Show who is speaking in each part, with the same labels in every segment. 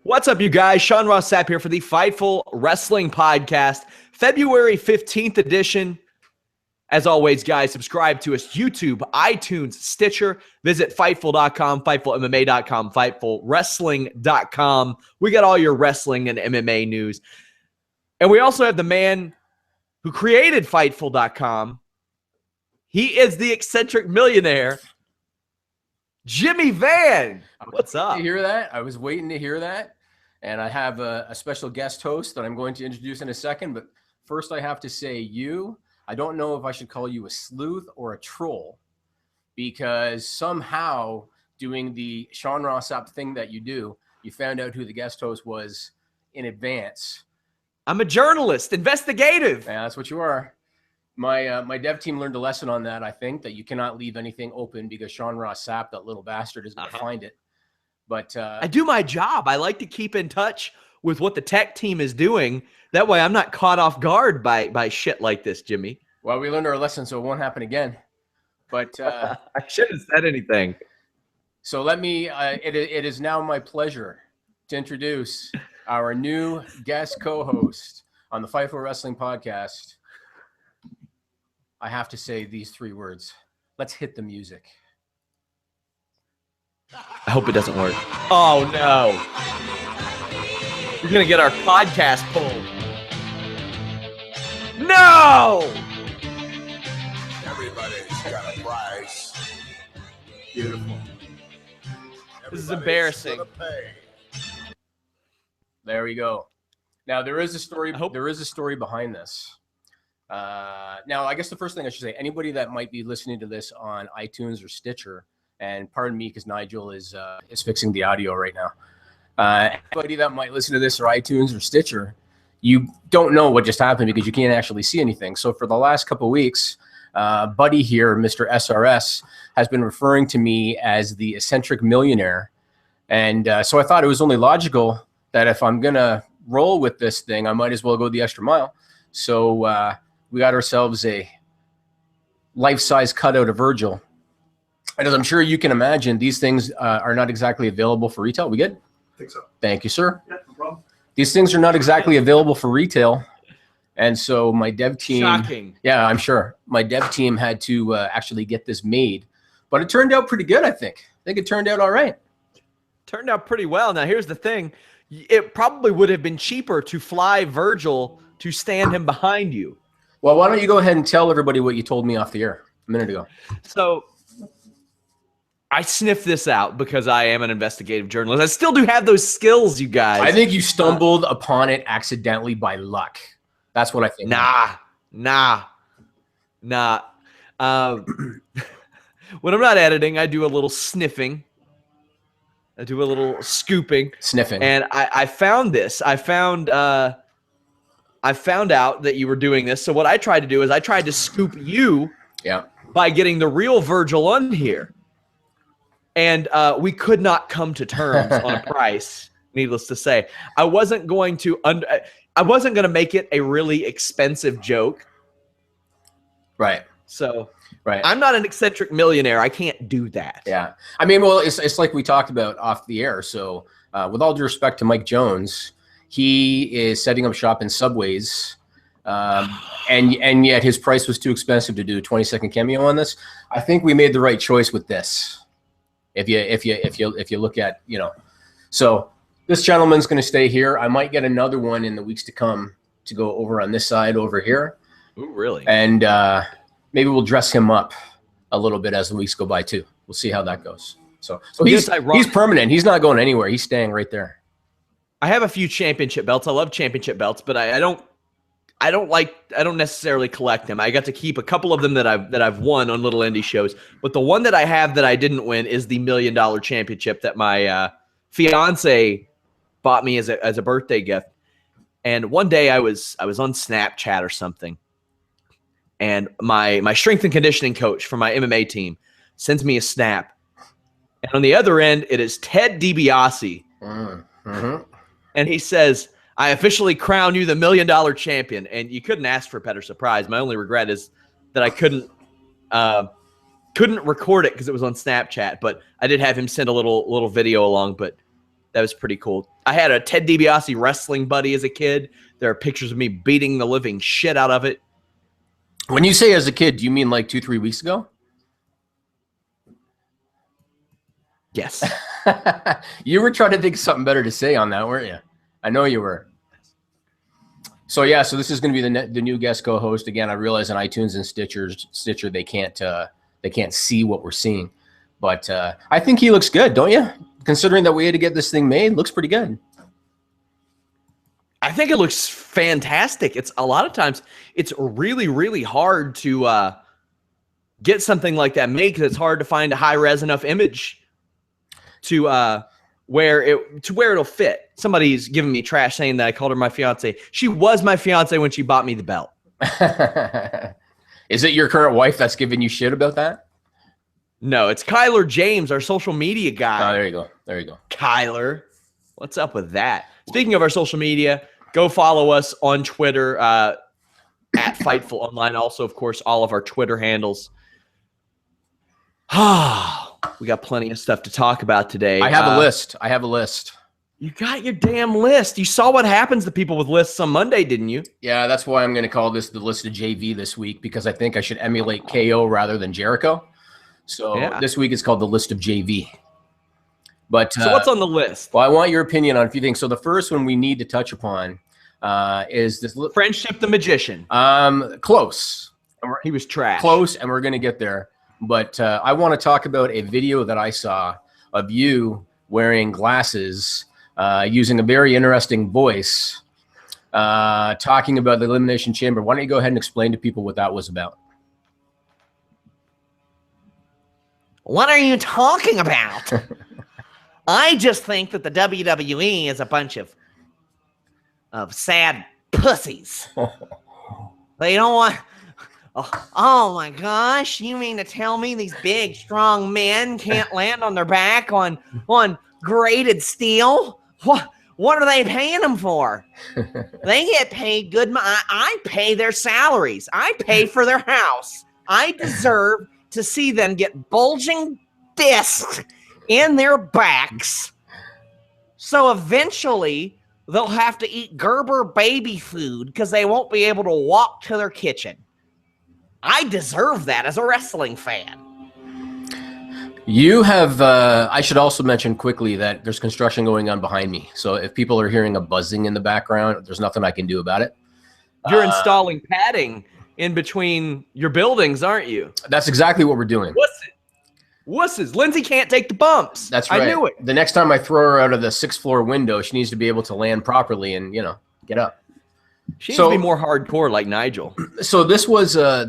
Speaker 1: What's up, you guys? Sean Ross Sapp here for the Fightful Wrestling Podcast, February 15th edition. As always, guys, subscribe to us, YouTube, iTunes, Stitcher. Visit Fightful.com, FightfulMMA.com, FightfulWrestling.com. We got all your wrestling and MMA news. And we also have the man who created Fightful.com. He is the eccentric millionaire, Jimmy Van. What's up?
Speaker 2: Did you hear that? I was waiting to hear that. And I have a special guest host that I'm going to introduce in a second. But first, I have to say I don't know if I should call you a sleuth or a troll, because somehow doing the Sean Ross Sapp thing that you do, you found out who the guest host was in advance.
Speaker 1: I'm a journalist, investigative.
Speaker 2: Yeah, that's what you are. My dev team learned a lesson on that, I think, that you cannot leave anything open because Sean Ross Sapp, that little bastard, is going to find it. But
Speaker 1: I do my job. I like to keep in touch with what the tech team is doing. That way I'm not caught off guard by shit like this, Jimmy.
Speaker 2: Well, we learned our lesson, so it won't happen again. But
Speaker 1: I shouldn't have said anything.
Speaker 2: So let me, it is now my pleasure to introduce our new guest co-host on the Fightful Wrestling Podcast. I have to say these three words. Let's hit the music.
Speaker 1: I hope it doesn't work. Oh, no. We're going to get our podcast pulled. No!
Speaker 3: Everybody's got a price.
Speaker 2: Beautiful.
Speaker 1: This is embarrassing.
Speaker 2: There we go. Now, there is a story. There is a story behind this. Now, I guess the first thing I should say, anybody that might be listening to this on iTunes or Stitcher, and pardon me because Nigel is fixing the audio right now. Anybody that might listen to this or iTunes or Stitcher, you don't know what just happened because you can't actually see anything. So for the last couple of weeks, Buddy here, Mr. SRS, has been referring to me as the eccentric millionaire. And so I thought it was only logical that if I'm going to roll with this thing, I might as well go the extra mile. So we got ourselves a life-size cutout of Virgil. And as I'm sure you can imagine, these things are not exactly available for retail. We good?
Speaker 3: I think so.
Speaker 2: Thank you, sir.
Speaker 3: Yeah, no problem.
Speaker 2: These things are not exactly available for retail. And so my dev team,
Speaker 1: Shocking.
Speaker 2: Yeah, I'm sure. My dev team had to actually get this made. But it turned out pretty good, I think. I think it turned out all right.
Speaker 1: Turned out pretty well. Now, here's the thing. It probably would have been cheaper to fly Virgil to stand him behind you.
Speaker 2: Well, why don't you go ahead and tell everybody what you told me off the air a minute ago.
Speaker 1: So I sniffed this out because I am an investigative journalist. I still do have those skills, you guys.
Speaker 2: I think you stumbled upon it accidentally by luck. That's what I think.
Speaker 1: Nah. When I'm not editing, I do a little sniffing. I do a little scooping.
Speaker 2: Sniffing.
Speaker 1: And I found this. I found out that you were doing this. So what I tried to do is I tried to scoop you by getting the real Virgil on here. And we could not come to terms on a price, needless to say. I wasn't going to make it a really expensive joke.
Speaker 2: Right.
Speaker 1: So
Speaker 2: right.
Speaker 1: I'm not an eccentric millionaire. I can't do that.
Speaker 2: Yeah. I mean, well, it's like we talked about off the air. So with all due respect to Mike Jones, he is setting up shop in Subways. And yet his price was too expensive to do a 20-second cameo on this. I think we made the right choice with this. If you look at, so this gentleman's going to stay here. I might get another one in the weeks to come to go over on this side over here.
Speaker 1: Ooh, really?
Speaker 2: And maybe we'll dress him up a little bit as the weeks go by too. We'll see how that goes. So he's permanent. He's not going anywhere. He's staying right there.
Speaker 1: I have a few championship belts. I love championship belts, but I don't necessarily collect them. I got to keep a couple of them that I've won on little indie shows, but the one that I have that I didn't win is the $1 Million Championship that my fiance bought me as a birthday gift. And one day I was on Snapchat or something, and my strength and conditioning coach for my MMA team sends me a snap, and on the other end it is Ted DiBiase, and he says, "I officially crown you the $1 Million Champion." And you couldn't ask for a better surprise. My only regret is that I couldn't record it because it was on Snapchat, but I did have him send a little video along. But That was pretty cool. I had a Ted DiBiase wrestling buddy as a kid. There are pictures of me beating the living shit out of it.
Speaker 2: When you say as a kid, do you mean like 2-3 weeks ago?
Speaker 1: Yes.
Speaker 2: You were trying to think of something better to say on that, weren't you? I know you were. So yeah, so this is going to be the new guest co-host again. I realize on iTunes and Stitcher they can't see what we're seeing, but I think he looks good, don't you? Considering that we had to get this thing made, looks pretty good.
Speaker 1: I think it looks fantastic. It's a lot of times it's really, really hard to get something like that made because it's hard to find a high res enough image to where it'll fit. Somebody's giving me trash saying that I called her my fiance. She was my fiance when she bought me the belt.
Speaker 2: Is it your current wife that's giving you shit about that?
Speaker 1: No, it's Kyler James, our social media guy.
Speaker 2: Oh, there you go. There you go.
Speaker 1: Kyler, what's up with that? Speaking of our social media, go follow us on Twitter at Fightful Online. Also, of course, all of our Twitter handles. We got plenty of stuff to talk about today.
Speaker 2: I have a list. I have a list.
Speaker 1: You got your damn list. You saw what happens to people with lists on Monday, didn't you?
Speaker 2: Yeah, that's why I'm going to call this the list of JV this week, because I think I should emulate KO rather than Jericho. So This week is called the list of JV. But
Speaker 1: so what's on the list?
Speaker 2: Well, I want your opinion on a few things. So the first one we need to touch upon is this
Speaker 1: Friendship the Magician.
Speaker 2: Close.
Speaker 1: He was trash.
Speaker 2: Close, and we're going to get there. But I want to talk about a video that I saw of you wearing glasses, using a very interesting voice, talking about the Elimination Chamber. Why don't you go ahead and explain to people what that was about?
Speaker 4: What are you talking about? I just think that the WWE is a bunch of sad pussies. They don't want... Oh my gosh, you mean to tell me these big, strong men can't land on their back on graded steel? What are they paying them for? They get paid good. I pay their salaries. I pay for their house. I deserve to see them get bulging discs in their backs. So eventually, they'll have to eat Gerber baby food because they won't be able to walk to their kitchen. I deserve that as a wrestling fan.
Speaker 2: You have, I should also mention quickly that there's construction going on behind me. So if people are hearing a buzzing in the background, there's nothing I can do about it.
Speaker 1: You're installing padding in between your buildings, aren't you?
Speaker 2: That's exactly what we're doing.
Speaker 1: Wusses. Lindsay can't take the bumps.
Speaker 2: That's right.
Speaker 1: I knew it.
Speaker 2: The next time I throw her out of the 6th floor window, she needs to be able to land properly and, get up.
Speaker 1: She needs to be more hardcore like Nigel.
Speaker 2: So this was a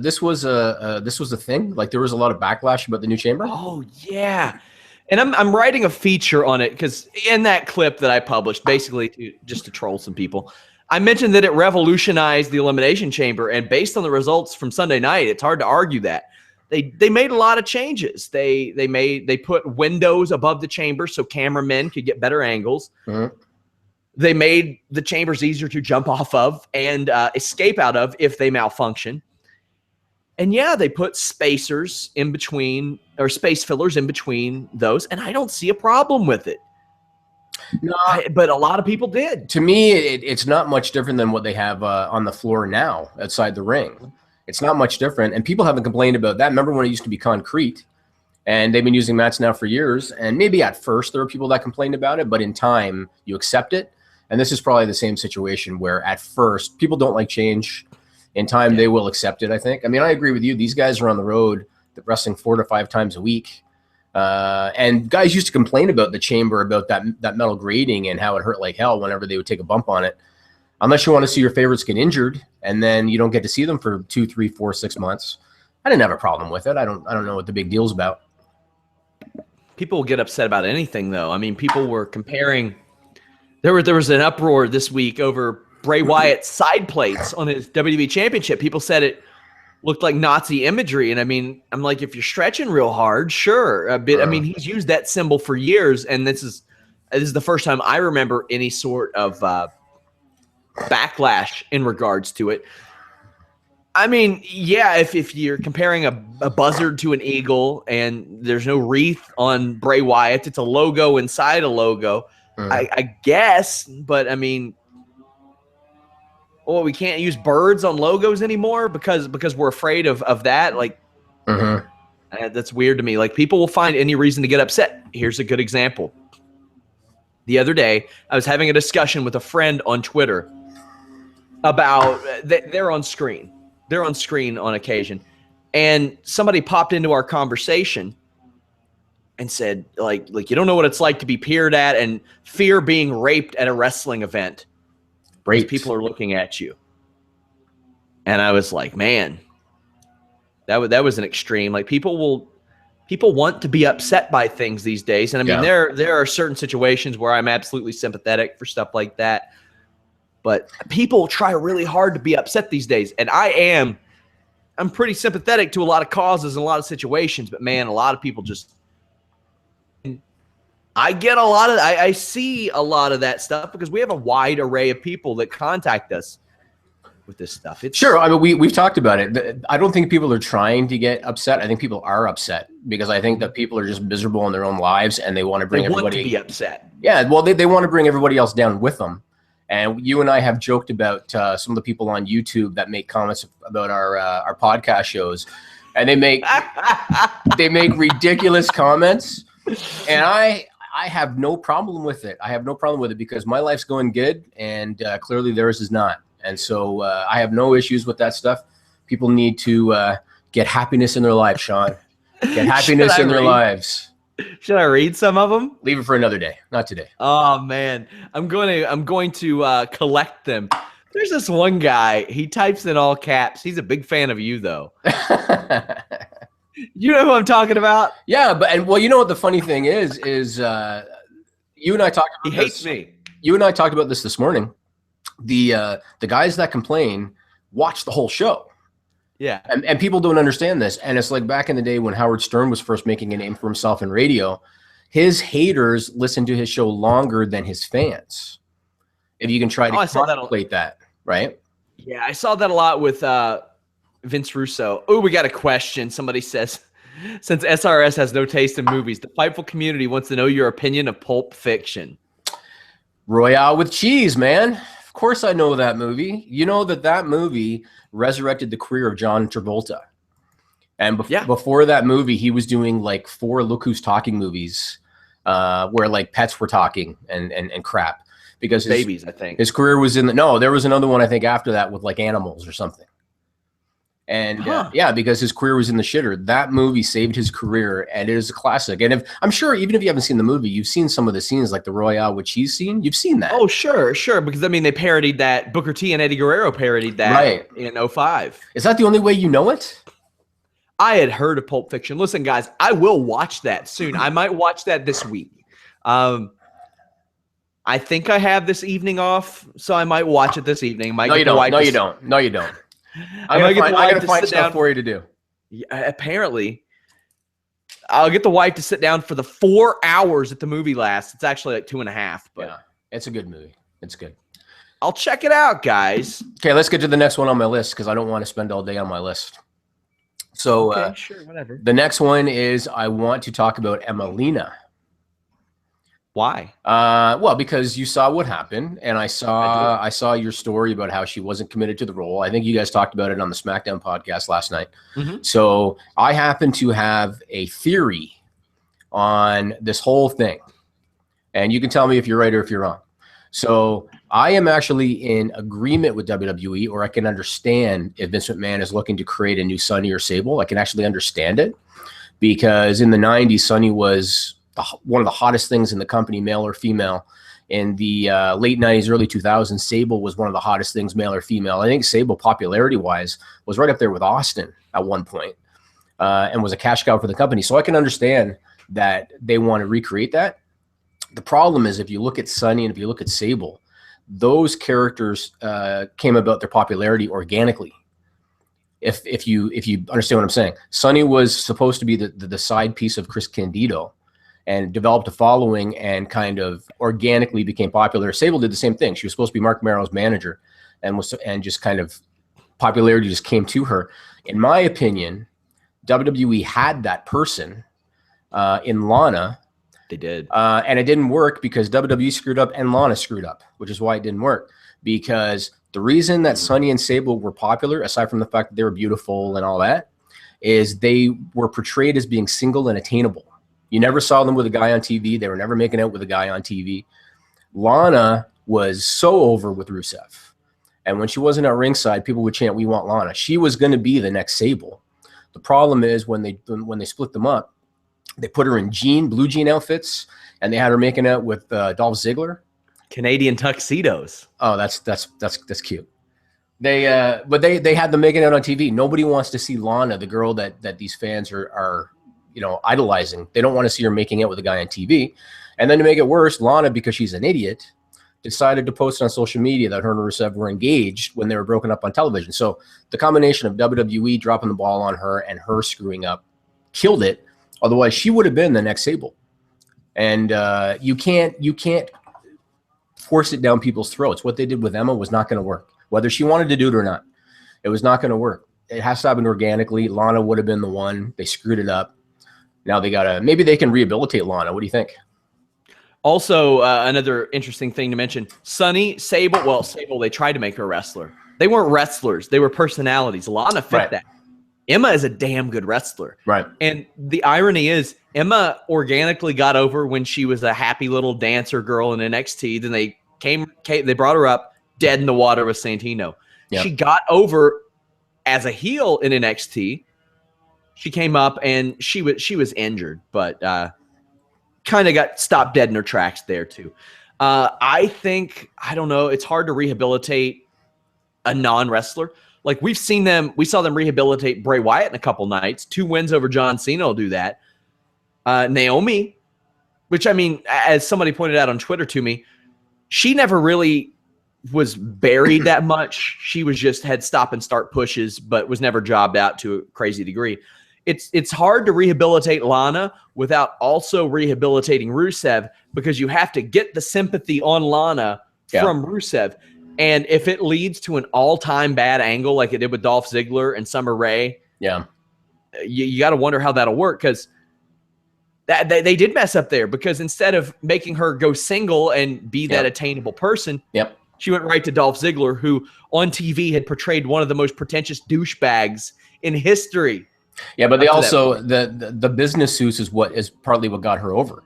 Speaker 2: thing. Like there was a lot of backlash about the new chamber.
Speaker 1: Oh yeah, and I'm writing a feature on it because in that clip that I published, basically just to troll some people, I mentioned that it revolutionized the Elimination Chamber, and based on the results from Sunday night, it's hard to argue that they made a lot of changes. They put windows above the chamber so cameramen could get better angles.
Speaker 2: Mm-hmm.
Speaker 1: They made the chambers easier to jump off of and escape out of if they malfunction. And yeah, they put spacers in between, or space fillers in between those, and I don't see a problem with it.
Speaker 2: No,
Speaker 1: but a lot of people did.
Speaker 2: To me, it's not much different than what they have on the floor now outside the ring. It's not much different, and people haven't complained about that. Remember when it used to be concrete, and they've been using mats now for years, and maybe at first there were people that complained about it, but in time, you accept it. And this is probably the same situation where at first people don't like change. In time, they will accept it, I think. I mean, I agree with you. These guys are on the road wrestling 4 to 5 times a week. And guys used to complain about the chamber, about that metal grating and how it hurt like hell whenever they would take a bump on it. Unless you want to see your favorites get injured and then you don't get to see them for 2, 3, 4, 6 months. I didn't have a problem with it. I don't know what the big deal's about.
Speaker 1: People get upset about anything, though. I mean, people were comparing... There was an uproar this week over Bray Wyatt's side plates on his WWE Championship. People said it looked like Nazi imagery, and I mean, I'm like, if you're stretching real hard, sure, a bit. I mean, he's used that symbol for years, and this is the first time I remember any sort of backlash in regards to it. I mean, yeah, if you're comparing a buzzard to an eagle, and there's no wreath on Bray Wyatt, it's a logo inside a logo. I guess, but I mean, well, we can't use birds on logos anymore because we're afraid of that. Like, that's weird to me. Like, people will find any reason to get upset. Here's a good example. The other day, I was having a discussion with a friend on Twitter about they're on screen. They're on screen on occasion. And somebody popped into our conversation and said, like you don't know what it's like to be peered at and fear being raped at a wrestling event. People are looking at you. And I was like, man, that was an extreme. Like, people want to be upset by things these days. And I mean, there are certain situations where I'm absolutely sympathetic for stuff like that. But people try really hard to be upset these days. And I'm pretty sympathetic to a lot of causes and a lot of situations. But man, a lot of people just, I see a lot of that stuff because we have a wide array of people that contact us with this stuff.
Speaker 2: Sure. I mean, we've talked about it. I don't think people are trying to get upset. I think people are upset because I think that people are just miserable in their own lives and they want to bring everybody
Speaker 1: to be upset.
Speaker 2: Yeah. Well, they want to bring everybody else down with them. And you and I have joked about some of the people on YouTube that make comments about our podcast shows, and they make ridiculous comments. And I have no problem with it. I have no problem with it because my life's going good, and clearly theirs is not. And so I have no issues with that stuff. People need to get happiness in their life, Sean. Get happiness in their lives.
Speaker 1: Should I read some of them?
Speaker 2: Leave it for another day, not today.
Speaker 1: Oh man, I'm going to collect them. There's this one guy. He types in all caps. He's a big fan of you, though. You know who I'm talking about?
Speaker 2: Yeah, well, you know what the funny thing is you and I talked about
Speaker 1: He hates me.
Speaker 2: You and I talked about this morning. The guys that complain watch the whole show.
Speaker 1: Yeah.
Speaker 2: And people don't understand this. And it's like back in the day when Howard Stern was first making a name for himself in radio, his haters listened to his show longer than his fans. If you can try to calculate that, right?
Speaker 1: Yeah, I saw that a lot with Vince Russo. Oh, we got a question. Somebody says, since SRS has no taste in movies, the Fightful community wants to know your opinion of Pulp Fiction.
Speaker 2: Royale with cheese, man. Of course I know that movie. You know that movie resurrected the career of John Travolta. And before that movie, he was doing like 4 Look Who's Talking movies where like pets were talking and crap. Because
Speaker 1: babies, I think.
Speaker 2: His career was there was another one I think after that with like animals or something. And because his career was in the shitter. That movie saved his career, and it is a classic. And I'm sure even if you haven't seen the movie, you've seen some of the scenes, like the Royale with cheese scene. You've seen that.
Speaker 1: Oh, sure. Because I mean, they parodied that. Booker T and Eddie Guerrero parodied that in 2005.
Speaker 2: Is that the only way you know it?
Speaker 1: I had heard of Pulp Fiction. Listen, guys, I will watch that soon. I might watch that this week. I think I have this evening off, so I might watch it this evening.
Speaker 2: No, you don't. No, you don't. I'm gonna find stuff for you to do.
Speaker 1: Yeah, apparently, I'll get the wife to sit down for the 4 hours that the movie lasts. It's actually like 2.5, but
Speaker 2: yeah, it's a good movie. It's good.
Speaker 1: I'll check it out, guys.
Speaker 2: Okay, let's get to the next one on my list because I don't want to spend all day on my list. So,
Speaker 1: okay, sure, whatever.
Speaker 2: The next one is I want to talk about Emelina.
Speaker 1: Why?
Speaker 2: Well, because you saw what happened, and I saw your story about how she wasn't committed to the role. I think you guys talked about it on the SmackDown podcast last night. Mm-hmm. So I happen to have a theory on this whole thing, and you can tell me if you're right or if you're wrong. So I am actually in agreement with WWE, or I can understand if Vince McMahon is looking to create a new Sunny or Sable. I can actually understand it because in the 90s, Sunny was one of the hottest things in the company, male or female. In the late 90s, early 2000s, Sable was one of the hottest things, male or female. I think Sable, popularity-wise, was right up there with Austin at one point, and was a cash cow for the company. So I can understand that they want to recreate that. The problem is if you look at Sunny and if you look at Sable, those characters came about their popularity organically. If you understand what I'm saying. Sunny was supposed to be the side piece of Chris Candido, and developed a following and kind of organically became popular. Sable did the same thing. She was supposed to be Mark Merrill's manager and just kind of popularity just came to her. In my opinion, WWE had that person in Lana,
Speaker 1: They did.
Speaker 2: And it didn't work because WWE screwed up and Lana screwed up, which is why it didn't work. Because the reason that Sunny and Sable were popular, aside from the fact that they were beautiful and all that, is they were portrayed as being single and attainable. You never saw them with a guy on TV. They were never making out with a guy on TV. Lana was so over with Rusev. And when she wasn't at ringside, people would chant, "We want Lana." She was going to be the next Sable. The problem is when they split them up, they put her in blue jean outfits, and they had her making out with Dolph Ziggler.
Speaker 1: Canadian tuxedos.
Speaker 2: Oh, that's cute. They had them making out on TV. Nobody wants to see Lana, the girl that these fans are idolizing. They don't want to see her making out with a guy on TV. And then to make it worse, Lana, because she's an idiot, decided to post on social media that her and Rusev were engaged when they were broken up on television. So the combination of WWE dropping the ball on her and her screwing up killed it. Otherwise, she would have been the next Sable. And you can't force it down people's throats. What they did with Emma was not going to work, whether she wanted to do it or not. It was not going to work. It has to happen organically. Lana would have been the one. They screwed it up. Now maybe they can rehabilitate Lana. What do you think?
Speaker 1: Also, another interesting thing to mention, Sunny, Sable. Well, Sable, they tried to make her a wrestler. They weren't wrestlers. They were personalities. Lana fit that. Emma is a damn good wrestler.
Speaker 2: Right.
Speaker 1: And the irony is Emma organically got over when she was a happy little dancer girl in NXT. Then they brought her up dead in the water with Santino. Yep. She got over as a heel in NXT. She came up and she was injured, but kind of got stopped dead in her tracks there too. I don't know. It's hard to rehabilitate a non-wrestler. Like we saw them rehabilitate Bray Wyatt in a couple nights. 2 wins over John Cena will do that. Naomi, which I mean, as somebody pointed out on Twitter to me, she never really was buried that much. She was just had stop and start pushes, but was never jobbed out to a crazy degree. It's hard to rehabilitate Lana without also rehabilitating Rusev because you have to get the sympathy on Lana from Rusev. And if it leads to an all-time bad angle like it did with Dolph Ziggler and Summer Rae, you got to wonder how that'll work because they did mess up there because instead of making her go single and be that attainable person, she went right to Dolph Ziggler, who on TV had portrayed one of the most pretentious douchebags in history.
Speaker 2: Yeah, but they also the business suits is partly what got her over.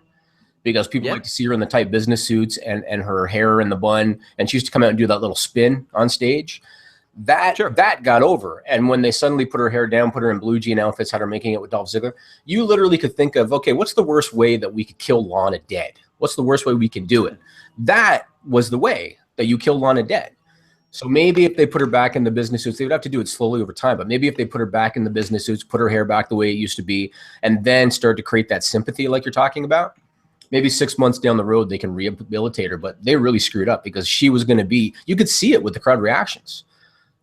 Speaker 2: Because people like to see her in the tight business suits and her hair in the bun. And she used to come out and do that little spin on stage. That got over. And when they suddenly put her hair down, put her in blue jean outfits, had her making it with Dolph Ziggler, you literally could think of, okay, what's the worst way that we could kill Lana dead? What's the worst way we can do it? That was the way that you kill Lana dead. So maybe if they put her back in the business suits, they would have to do it slowly over time. But maybe if they put her back in the business suits, put her hair back the way it used to be, and then start to create that sympathy like you're talking about, maybe 6 months down the road, they can rehabilitate her, but they really screwed up because she was going to be, you could see it with the crowd reactions.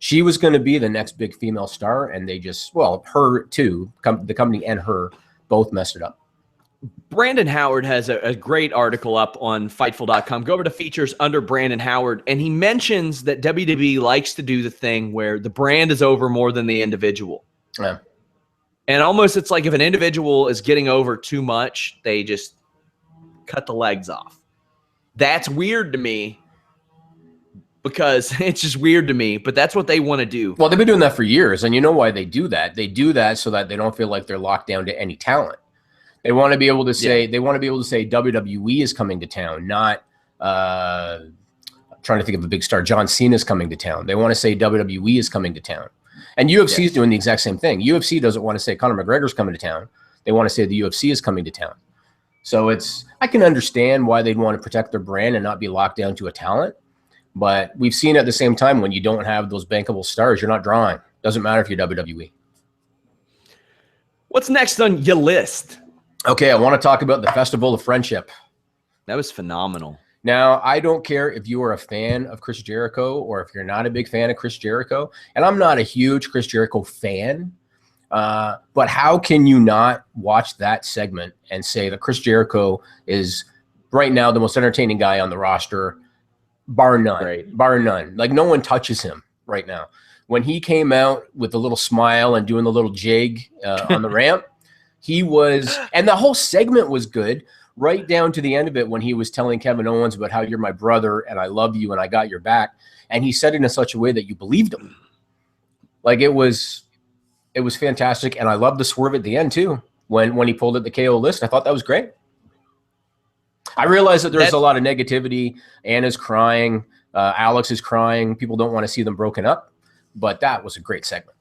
Speaker 2: She was going to be the next big female star, and they just, her too, the company and her both messed it up.
Speaker 1: Brandon Howard has a great article up on Fightful.com. Go over to features under Brandon Howard, and he mentions that WWE likes to do the thing where the brand is over more than the individual.
Speaker 2: Yeah.
Speaker 1: And almost it's like if an individual is getting over too much, they just cut the legs off. That's weird to me because it's just weird to me, but that's what they want to do.
Speaker 2: Well, they've been doing that for years, and you know why they do that. They do that so that they don't feel like they're locked down to any talent. They want to be able to say WWE is coming to town, not I'm trying to think of a big star. John Cena is coming to town. They want to say WWE is coming to town. And UFC is doing the exact same thing. UFC doesn't want to say Conor McGregor's coming to town. They want to say the UFC is coming to town. So I can understand why they'd want to protect their brand and not be locked down to a talent. But we've seen at the same time when you don't have those bankable stars, you're not drawing. Doesn't matter if you're WWE.
Speaker 1: What's next on your list?
Speaker 2: Okay, I want to talk about the Festival of Friendship.
Speaker 1: That was phenomenal.
Speaker 2: Now, I don't care if you are a fan of Chris Jericho or if you're not a big fan of Chris Jericho. And I'm not a huge Chris Jericho fan. But how can you not watch that segment and say that Chris Jericho is right now the most entertaining guy on the roster, bar none, bar none. Like no one touches him right now. When he came out with the little smile and doing the little jig on the ramp, he was, and the whole segment was good. right down to the end of it when he was telling Kevin Owens about how you're my brother and I love you and I got your back. And he said it in such a way that you believed him. Like it was fantastic. And I loved the swerve at the end too. When he pulled at the KO list, I thought that was great. I realized that there's a lot of negativity. Anna's crying. Alex is crying. People don't want to see them broken up. But that was a great segment.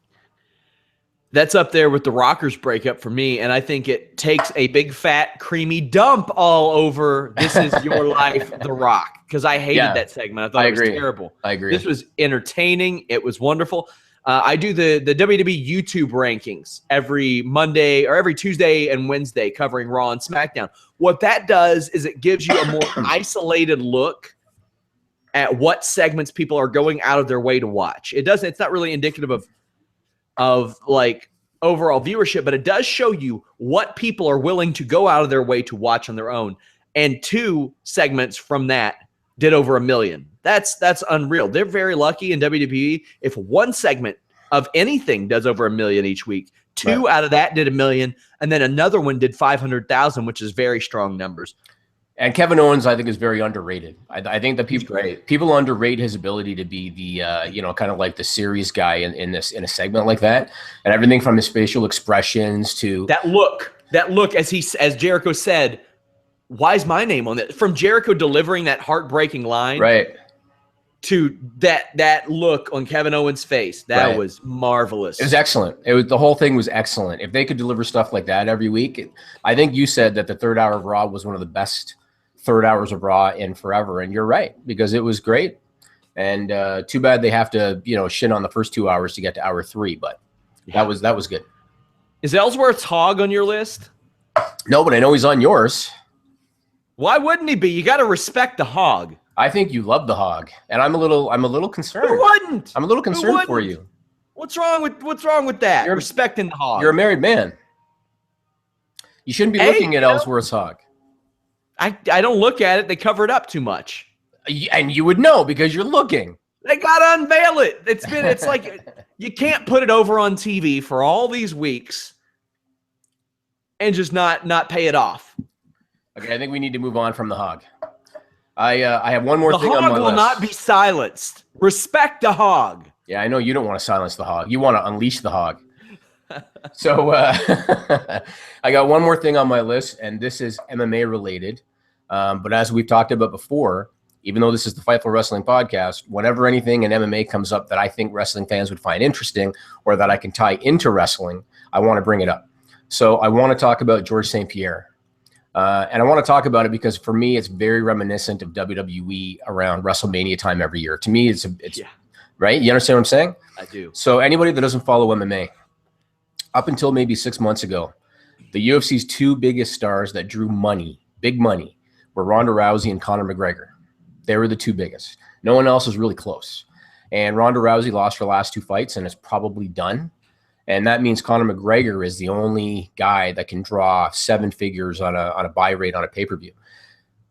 Speaker 1: That's up there with the Rockers breakup for me. And I think it takes a big, fat, creamy dump all over This Is Your Life, The Rock. Because I hated that segment. I thought it was terrible.
Speaker 2: I agree.
Speaker 1: This was entertaining. It was wonderful. I do the WWE YouTube rankings every Monday or every Tuesday and Wednesday covering Raw and SmackDown. What that does is it gives you a more isolated look at what segments people are going out of their way to watch. It's not really indicative of like overall viewership, but it does show you what people are willing to go out of their way to watch on their own. And 2 segments from that did over 1 million. That's unreal. They're very lucky in WWE. If one segment of anything does over 1 million each week, 2 out of that did 1 million, and then another one did 500,000, which is very strong numbers.
Speaker 2: And Kevin Owens, I think, is very underrated. I think that people underrate his ability to be the kind of like the serious guy in a segment like that, and everything from his facial expressions to
Speaker 1: that look as Jericho said, why is my name on it? From Jericho delivering that heartbreaking line,
Speaker 2: right,
Speaker 1: to that look on Kevin Owens' face, that was marvelous.
Speaker 2: It was excellent. The whole thing was excellent. If they could deliver stuff like that every week, I think you said that the third hour of Raw was one of the best third hours of Raw in forever, and you're right, because it was great. And too bad they have to shit on the first 2 hours to get to hour 3, but that was good.
Speaker 1: Is Ellsworth's Hog on your list?
Speaker 2: No, but I know he's on yours.
Speaker 1: Why wouldn't he be? You got to respect the Hog.
Speaker 2: I think you love the Hog, and I'm a little concerned.
Speaker 1: Who wouldn't?
Speaker 2: I'm a little concerned for you.
Speaker 1: What's wrong with that? You're respecting the Hog.
Speaker 2: You're a married man. You shouldn't be looking at Ellsworth's Hog.
Speaker 1: I don't look at it. They cover it up too much.
Speaker 2: And you would know because you're looking.
Speaker 1: They got to unveil it. It's like you can't put it over on TV for all these weeks and just not pay it off.
Speaker 2: Okay, I think we need to move on from the Hog. I have one more thing on my list.
Speaker 1: The Hog will not be silenced. Respect the Hog.
Speaker 2: Yeah, I know you don't want to silence the Hog. You want to unleash the Hog. So I got one more thing on my list, and this is MMA related. But as we've talked about before, even though this is the Fightful Wrestling podcast, whenever anything in MMA comes up that I think wrestling fans would find interesting or that I can tie into wrestling, I want to bring it up. So I want to talk about George St. Pierre. And I want to talk about it because for me, it's very reminiscent of WWE around WrestleMania time every year. To me, it's right. You understand what I'm saying?
Speaker 1: I do.
Speaker 2: So anybody that doesn't follow MMA, up until maybe 6 months ago, the UFC's 2 biggest stars that drew money, big money, were Ronda Rousey and Conor McGregor. They were the 2 biggest. No one else was really close. And Ronda Rousey lost her last 2 fights and is probably done. And that means Conor McGregor is the only guy that can draw 7 figures on a buy rate on a pay-per-view.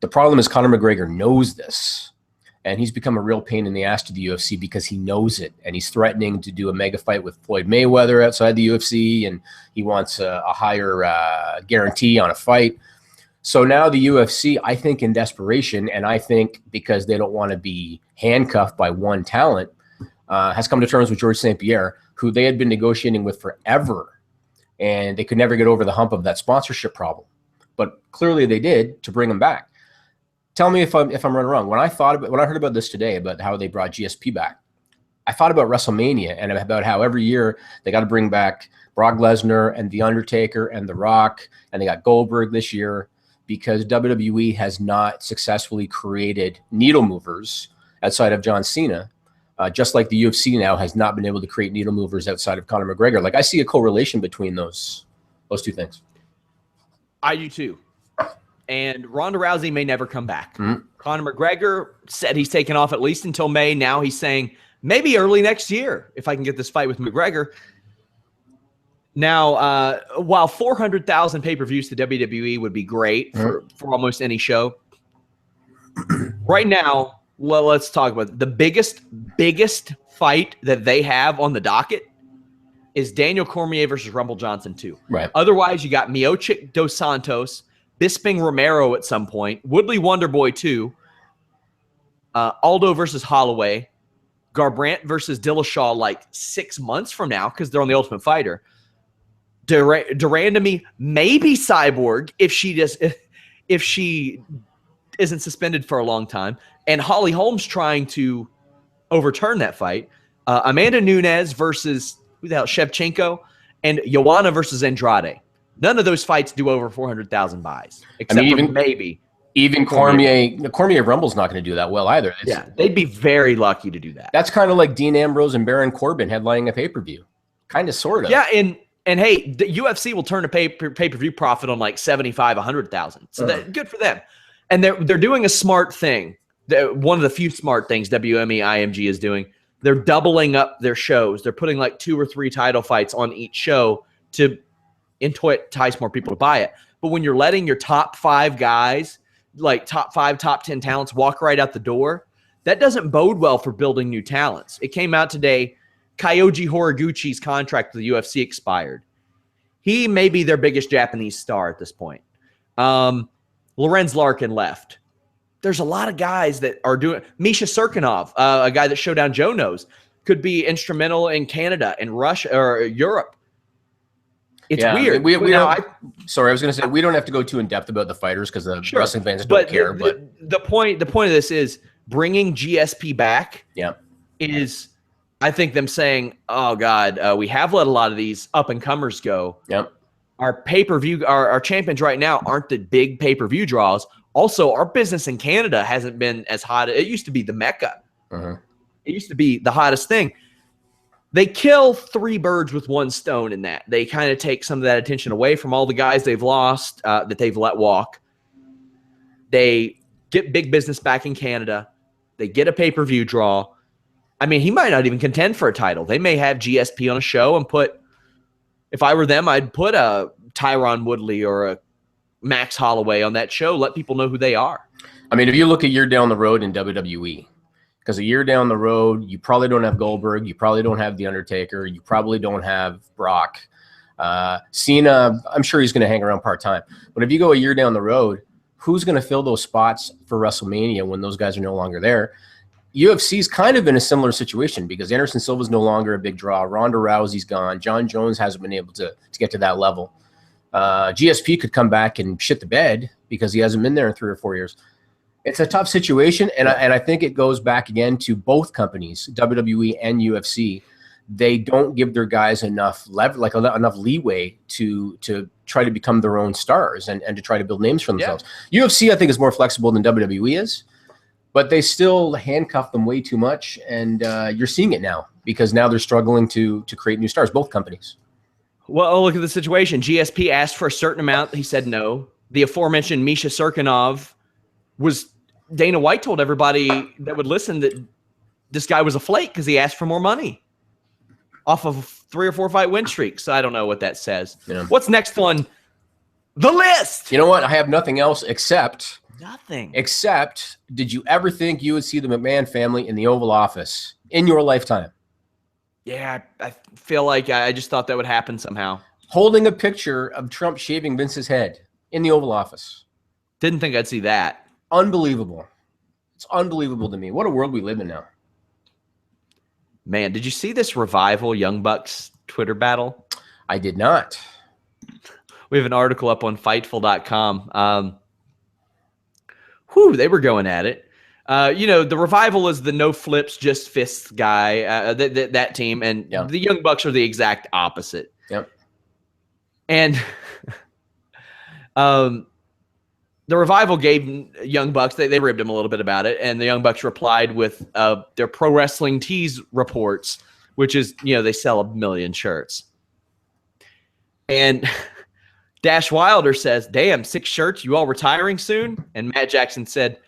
Speaker 2: The problem is Conor McGregor knows this, and he's become a real pain in the ass to the UFC because he knows it, and he's threatening to do a mega fight with Floyd Mayweather outside the UFC, and he wants a higher guarantee on a fight. So now the UFC, I think in desperation, and I think because they don't want to be handcuffed by one talent, has come to terms with George St. Pierre, who they had been negotiating with forever, and they could never get over the hump of that sponsorship problem. But clearly they did to bring him back. Tell me if I'm running wrong. When I heard about this today, about how they brought GSP back, I thought about WrestleMania and about how every year they got to bring back Brock Lesnar and The Undertaker and The Rock, and they got Goldberg this year because WWE has not successfully created needle movers outside of John Cena. Just like the UFC now has not been able to create needle movers outside of Conor McGregor. Like I see a correlation between those 2 things.
Speaker 1: I do too. And Ronda Rousey may never come back.
Speaker 2: Mm-hmm.
Speaker 1: Conor McGregor said he's taken off at least until May. Now he's saying maybe early next year if I can get this fight with McGregor. Now, while 400,000 pay-per-views to WWE would be great for almost any show, right now, well, let's talk about it. The biggest fight that they have on the docket is Daniel Cormier versus Rumble Johnson 2.
Speaker 2: Right.
Speaker 1: Otherwise, you got Miocic dos Santos, Bisping Romero at some point, Woodley Wonderboy 2, Aldo versus Holloway, Garbrandt versus Dillashaw like 6 months from now because they're on the Ultimate Fighter. Durandamy, maybe Cyborg if she isn't suspended for a long time, and Holly Holmes trying to overturn that fight. Amanda Nunes versus who the hell, Shevchenko, and Joanna versus Andrade. None of those fights do over 400,000 buys, except for maybe.
Speaker 2: Even Cormier Rumble's not going to do that well either.
Speaker 1: They'd be very lucky to do that.
Speaker 2: That's kind of like Dean Ambrose and Baron Corbin headlining a pay-per-view. Kind of, sort of.
Speaker 1: Yeah, and hey, the UFC will turn a pay-per-view profit on like 75, 100,000. So that good for them. And they're doing a smart thing. One of the few smart things WME IMG is doing. They're doubling up their shows. They're putting like 2 or 3 title fights on each show to entice more people to buy it. But when you're letting your top 5 guys, like top 5, top 10 talents walk right out the door, that doesn't bode well for building new talents. It came out today, Kyoji Horiguchi's contract with the UFC expired. He may be their biggest Japanese star at this point. Lorenz Larkin left. There's a lot of guys that are doing. Misha Serkinov, a guy that Showdown Joe knows, could be instrumental in Canada and Russia or Europe. It's weird.
Speaker 2: Sorry, I was going to say we don't have to go too in depth about the fighters because the wrestling fans don't care. But
Speaker 1: the point of this is bringing GSP back.
Speaker 2: Yeah,
Speaker 1: is I think them saying, "Oh God, we have let a lot of these up and comers go."
Speaker 2: Yep.
Speaker 1: Our pay-per-view, our champions right now aren't the big pay-per-view draws. Also, our business in Canada hasn't been as hot. It used to be the Mecca. It used to be the hottest thing. They kill 3 birds with 1 stone in that. They kind of take some of that attention away from all the guys they've lost that they've let walk. They get big business back in Canada. They get a pay-per-view draw. I mean, he might not even contend for a title. They may have GSP on a show and put – if I were them, I'd put a Tyron Woodley or a Max Holloway on that show. Let people know who they are.
Speaker 2: I mean, if you look a year down the road in WWE, because a year down the road, you probably don't have Goldberg. You probably don't have The Undertaker. You probably don't have Brock. Cena, I'm sure he's going to hang around part-time. But if you go a year down the road, who's going to fill those spots for WrestleMania when those guys are no longer there? UFC's kind of in a similar situation because Anderson Silva's no longer a big draw. Ronda Rousey's gone. John Jones hasn't been able to get to that level. GSP could come back and shit the bed because he hasn't been there in 3 or 4 years. It's a tough situation, and I think it goes back again to both companies, WWE and UFC. They don't give their guys enough enough leeway to try to become their own stars and to try to build names for themselves. Yeah. UFC, I think, is more flexible than WWE is. But they still handcuff them way too much, and you're seeing it now because now they're struggling to create new stars, both companies.
Speaker 1: Well, look at the situation. GSP asked for a certain amount. He said no. The aforementioned Misha Serkinov Dana White told everybody that would listen that this guy was a flake because he asked for more money off of 3 or 4 fight win streaks. So I don't know what that says. Yeah. What's next on the list?
Speaker 2: You know what? I have nothing else except...
Speaker 1: Nothing.
Speaker 2: Except, did you ever think you would see the McMahon family in the Oval Office in your lifetime?
Speaker 1: Yeah, I feel like I just thought that would happen somehow.
Speaker 2: Holding a picture of Trump shaving Vince's head in the Oval Office.
Speaker 1: Didn't think I'd see that.
Speaker 2: Unbelievable. It's unbelievable to me. What a world we live in now.
Speaker 1: Man, did you see this Revival Young Bucks Twitter battle?
Speaker 2: I did not.
Speaker 1: We have an article up on Fightful.com. They were going at it. The Revival is the no flips, just fists guy, that team, and the Young Bucks are the exact opposite.
Speaker 2: Yep.
Speaker 1: And the Revival gave Young Bucks, they ribbed him a little bit about it, and the Young Bucks replied with their Pro Wrestling Tees reports, which is, they sell 1 million shirts. And Dash Wilder says, "Damn, 6 shirts, you all retiring soon?" And Matt Jackson said,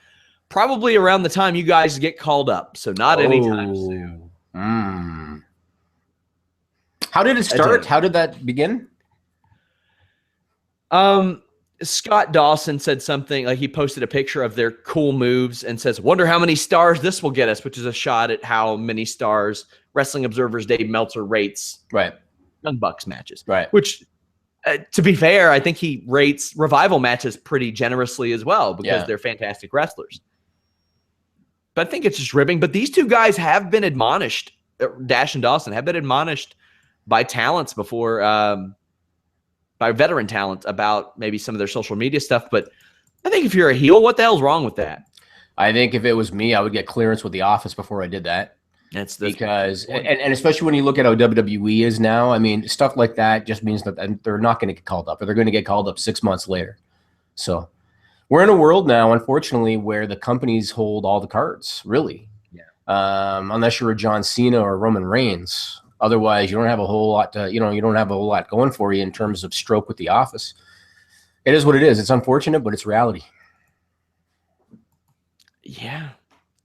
Speaker 1: "Probably around the time you guys get called up, so not anytime soon."
Speaker 2: How did it start? How did that begin?
Speaker 1: Scott Dawson said something, like he posted a picture of their cool moves and says, "Wonder how many stars this will get us," which is a shot at how many stars Wrestling Observer's Dave Meltzer rates
Speaker 2: Young
Speaker 1: Bucks matches.
Speaker 2: Right.
Speaker 1: Which To be fair, I think he rates Revival matches pretty generously as well because they're fantastic wrestlers. But I think it's just ribbing. But these two guys have been admonished, Dash and Dawson have been admonished by talents before, by veteran talent about maybe some of their social media stuff. But I think if you're a heel, what the hell's wrong with that?
Speaker 2: I think if it was me, I would get clearance with the office before I did that.
Speaker 1: That's
Speaker 2: because, and especially when you look at how WWE is now, I mean, stuff like that just means that they're not going to get called up, or they're going to get called up 6 months later. So we're in a world now, unfortunately, where the companies hold all the cards, really. Yeah. Unless you're a John Cena or Roman Reigns. Otherwise, you don't have a whole lot to, you don't have a whole lot going for you in terms of stroke with the office. It is what it is. It's unfortunate, but it's reality.
Speaker 1: Yeah.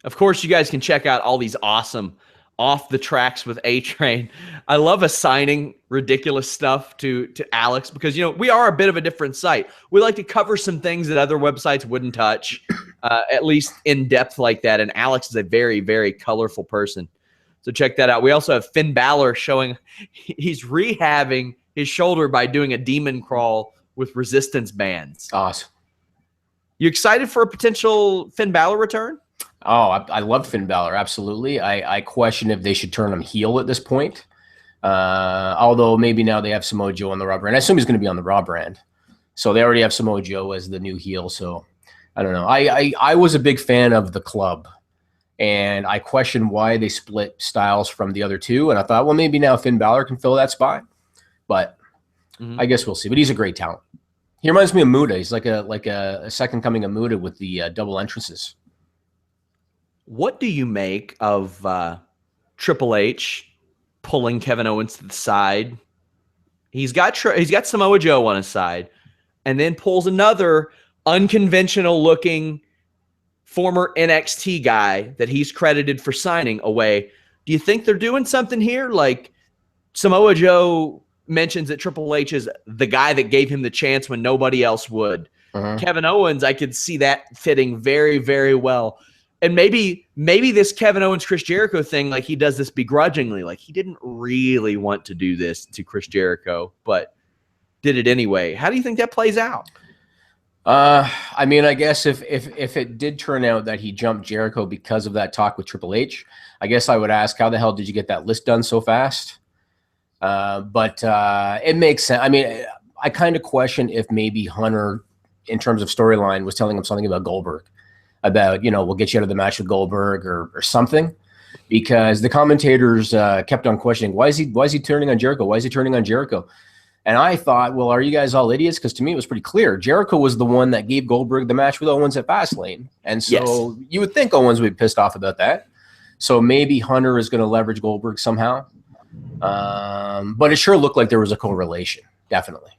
Speaker 1: Of course, you guys can check out all these awesome Off the Tracks with A-Train. I love assigning ridiculous stuff to Alex because, we are a bit of a different site. We like to cover some things that other websites wouldn't touch, at least in depth like that. And Alex is a very, very colorful person. So check that out. We also have Finn Balor showing he's rehabbing his shoulder by doing a demon crawl with resistance bands.
Speaker 2: Awesome.
Speaker 1: You excited for a potential Finn Balor return?
Speaker 2: Oh, I love Finn Balor. Absolutely. I question if they should turn him heel at this point. Although maybe now they have Samoa Joe on the Raw brand. I assume he's going to be on the Raw brand. So they already have Samoa Joe as the new heel. So I don't know. I was a big fan of the Club, and I questioned why they split Styles from the other two. And I thought, well, maybe now Finn Balor can fill that spot. But I guess we'll see. But he's a great talent. He reminds me of Muda. He's like a second coming of Muda with the double entrances.
Speaker 1: What do you make of Triple H pulling Kevin Owens to the side? He's got Samoa Joe on his side, and then pulls another unconventional looking former NXT guy that he's credited for signing away. Do you think they're doing something here? Like Samoa Joe mentions that Triple H is the guy that gave him the chance when nobody else would. Kevin Owens, I could see that fitting very, very well. And maybe this Kevin Owens, Chris Jericho thing, like he does this begrudgingly, like he didn't really want to do this to Chris Jericho, but did it anyway. How do you think that plays out?
Speaker 2: I mean, I guess if it did turn out that he jumped Jericho because of that talk with Triple H, I guess I would ask, how the hell did you get that list done so fast? But it makes sense. I mean, I kind of question if maybe Hunter, in terms of storyline, was telling him something about Goldberg. About, we'll get you out of the match with Goldberg or something, because the commentators kept on questioning, why is he turning on Jericho? Why is he turning on Jericho? And I thought, well, are you guys all idiots? Because to me, it was pretty clear. Jericho was the one that gave Goldberg the match with Owens at Fastlane. And so you would think Owens would be pissed off about that. So maybe Hunter is going to leverage Goldberg somehow. But it sure looked like there was a correlation, definitely.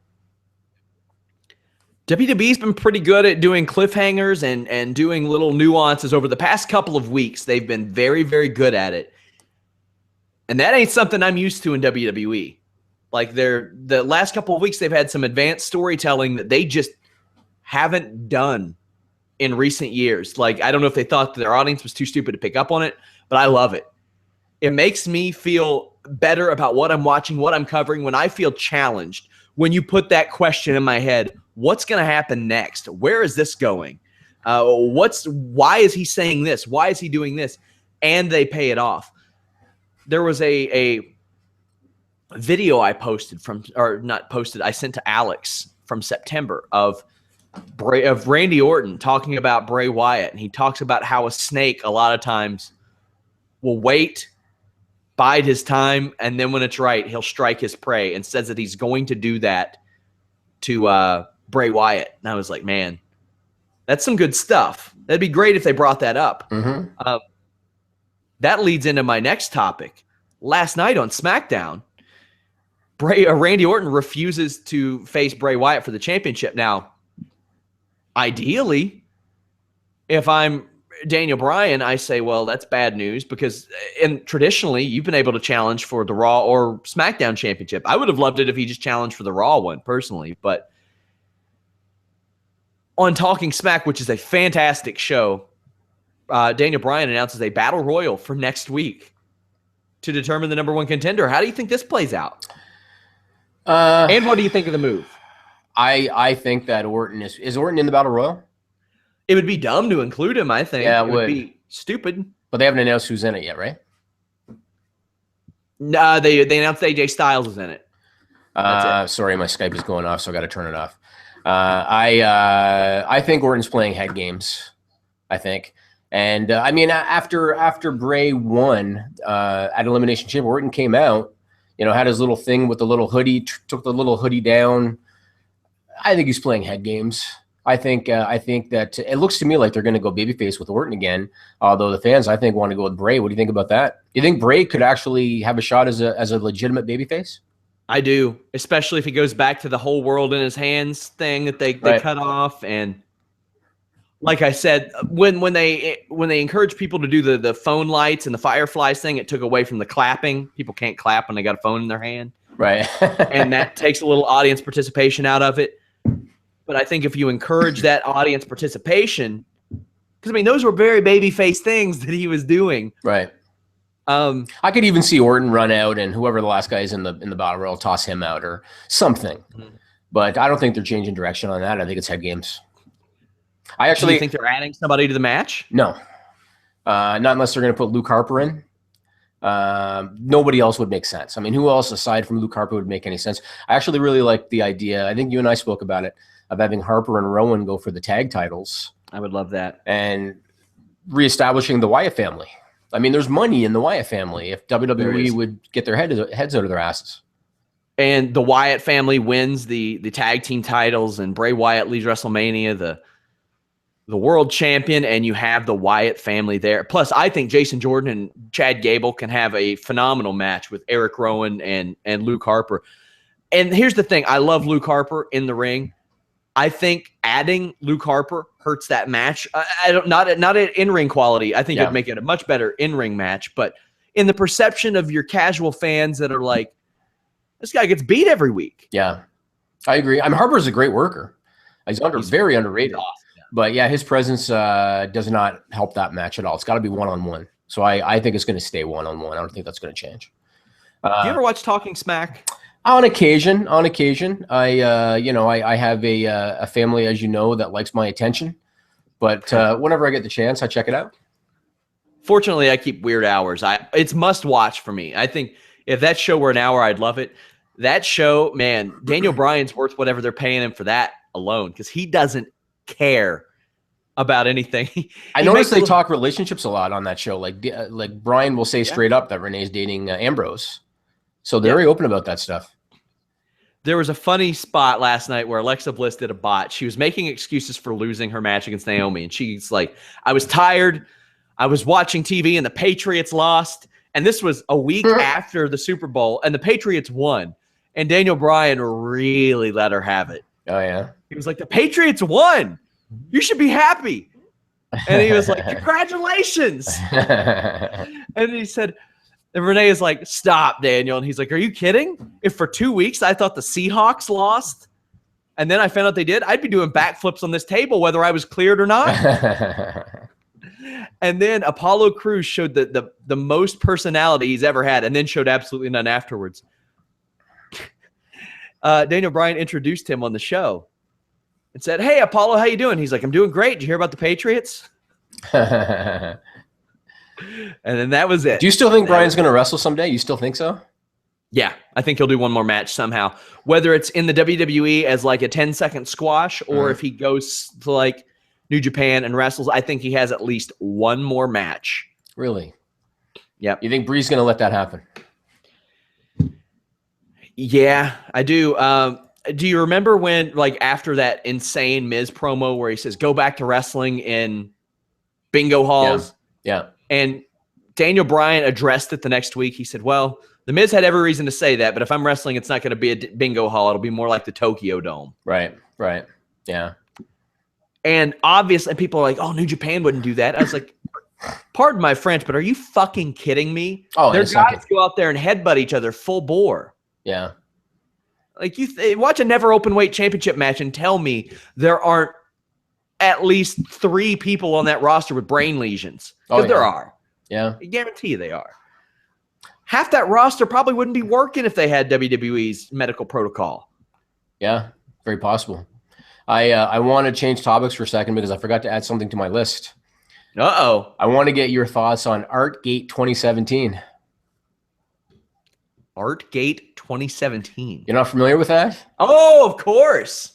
Speaker 1: WWE's been pretty good at doing cliffhangers and doing little nuances over the past couple of weeks. They've been very, very good at it. And that ain't something I'm used to in WWE. Like the last couple of weeks, they've had some advanced storytelling that they just haven't done in recent years. Like, I don't know if they thought their audience was too stupid to pick up on it, but I love it. It makes me feel better about what I'm watching, what I'm covering, when I feel challenged. When you put that question in my head, what's going to happen next? Where is this going? Why is he saying this? Why is he doing this? And they pay it off. There was a video I sent to Alex from September of Randy Orton talking about Bray Wyatt. And he talks about how a snake a lot of times will wait, bide his time, and then when it's right, he'll strike his prey, and says that he's going to do that to Bray Wyatt. And I was like, man, that's some good stuff. That'd be great if they brought that up. That leads into my next topic. Last night on SmackDown, Randy Orton refuses to face Bray Wyatt for the championship. Now, ideally, if I'm Daniel Bryan, I say, well, that's bad news, because traditionally you've been able to challenge for the Raw or SmackDown championship. I would have loved it if he just challenged for the Raw one personally, but on Talking Smack, which is a fantastic show, Daniel Bryan announces a battle royal for next week to determine the number one contender. How do you think this plays out? And what do you think of the move?
Speaker 2: I think that Orton is Orton in the Battle Royal?
Speaker 1: It would be dumb to include him, I think.
Speaker 2: Yeah,
Speaker 1: it would be stupid.
Speaker 2: But they haven't announced who's in it yet, right?
Speaker 1: No, they announced AJ Styles is in it.
Speaker 2: Sorry, my Skype is going off, so I got to turn it off. I think Orton's playing head games. I think, and I mean, after Bray won at Elimination Chamber, Orton came out, had his little thing with the little hoodie, took the little hoodie down. I think he's playing head games. I think that it looks to me like they're going to go babyface with Orton again. Although the fans, I think, want to go with Bray. What do you think about that? Do you think Bray could actually have a shot as a legitimate babyface?
Speaker 1: I do, especially if he goes back to the whole world in his hands thing that they cut off. And like I said, when they encourage people to do the phone lights and the fireflies thing, it took away from the clapping. People can't clap when they got a phone in their hand,
Speaker 2: right?
Speaker 1: And that takes a little audience participation out of it. But I think if you encourage that audience participation, because I mean those were very babyface things that he was doing,
Speaker 2: right? I could even see Orton run out and whoever the last guy is in the Battle Royal toss him out or something. But I don't think they're changing direction on that. I think it's head games. I actually
Speaker 1: think they're adding somebody to the match.
Speaker 2: No, not unless they're going to put Luke Harper in. Nobody else would make sense. I mean, who else aside from Luke Harper would make any sense? I actually really like the idea. I think you and I spoke about it, of having Harper and Rowan go for the tag titles.
Speaker 1: I would love that.
Speaker 2: And reestablishing the Wyatt family. I mean, there's money in the Wyatt family if WWE would get their heads out of their asses.
Speaker 1: And the Wyatt family wins the tag team titles, and Bray Wyatt leads WrestleMania, the world champion, and you have the Wyatt family there. Plus, I think Jason Jordan and Chad Gable can have a phenomenal match with Eric Rowan and Luke Harper. And here's the thing. I love Luke Harper in the ring. I think adding Luke Harper hurts that match. Not at in-ring quality. I think it'd make it a much better in-ring match. But in the perception of your casual fans that are like, this guy gets beat every week.
Speaker 2: Yeah, I agree. I mean, Harper's a great worker. He's very underrated.
Speaker 1: Awesome.
Speaker 2: But yeah, his presence does not help that match at all. It's got to be one-on-one. So I think it's going to stay one-on-one. I don't think that's going to change.
Speaker 1: Do you ever watch Talking Smack?
Speaker 2: On occasion, I have a family, as you know, that likes my attention. But whenever I get the chance, I check it out.
Speaker 1: Fortunately, I keep weird hours. It's must watch for me. I think if that show were an hour, I'd love it. That show, man, Daniel Bryan's worth whatever they're paying him for that alone, because he doesn't care about anything.
Speaker 2: I noticed they talk relationships a lot on that show. Like Bryan will say straight up that Renee's dating Ambrose. So they're very open about that stuff.
Speaker 1: There was a funny spot last night where Alexa Bliss did a bot. She was making excuses for losing her match against Naomi. And she's like, I was tired. I was watching TV and the Patriots lost. And this was a week after the Super Bowl and the Patriots won. And Daniel Bryan really let her have it.
Speaker 2: Oh, yeah.
Speaker 1: He was like, the Patriots won. You should be happy. And he was like, congratulations. And he said, and Renee is like, stop, Daniel. And he's like, are you kidding? If for 2 weeks I thought the Seahawks lost and then I found out they did, I'd be doing backflips on this table whether I was cleared or not. And then Apollo Crews showed the most personality he's ever had and then showed absolutely none afterwards. Daniel Bryan introduced him on the show and said, hey, Apollo, how you doing? He's like, I'm doing great. Did you hear about the Patriots? And then that was it.
Speaker 2: Do you still think Bryan's going to wrestle someday? You still think so?
Speaker 1: Yeah, I think he'll do one more match somehow. Whether it's in the WWE as like a 10-second squash or if he goes to like New Japan and wrestles, I think he has at least one more match.
Speaker 2: Really?
Speaker 1: Yep.
Speaker 2: You think Bree's going to let that happen?
Speaker 1: Yeah, I do. Do you remember when, like, after that insane Miz promo where he says, go back to wrestling in bingo halls?
Speaker 2: Yeah.
Speaker 1: And Daniel Bryan addressed it the next week. He said, well, the Miz had every reason to say that, but if I'm wrestling, it's not going to be a bingo hall. It'll be more like the Tokyo Dome.
Speaker 2: Right. Yeah.
Speaker 1: And obviously, people are like, oh, New Japan wouldn't do that. I was like, pardon my French, but are you fucking kidding me?
Speaker 2: Oh,
Speaker 1: their guys go out there and headbutt each other full bore.
Speaker 2: Yeah.
Speaker 1: Like, you watch a never open weight championship match and tell me there aren't at least 3 people on that roster with brain lesions. Because there are.
Speaker 2: Yeah.
Speaker 1: I guarantee you they are. half that roster probably wouldn't be working if they had WWE's medical protocol.
Speaker 2: Yeah, very possible. I want to change topics for a second because I forgot to add something to my list.
Speaker 1: Uh-oh.
Speaker 2: I want to get your thoughts on Artgate 2017.
Speaker 1: Artgate 2017.
Speaker 2: You're not familiar with that?
Speaker 1: Oh, of course.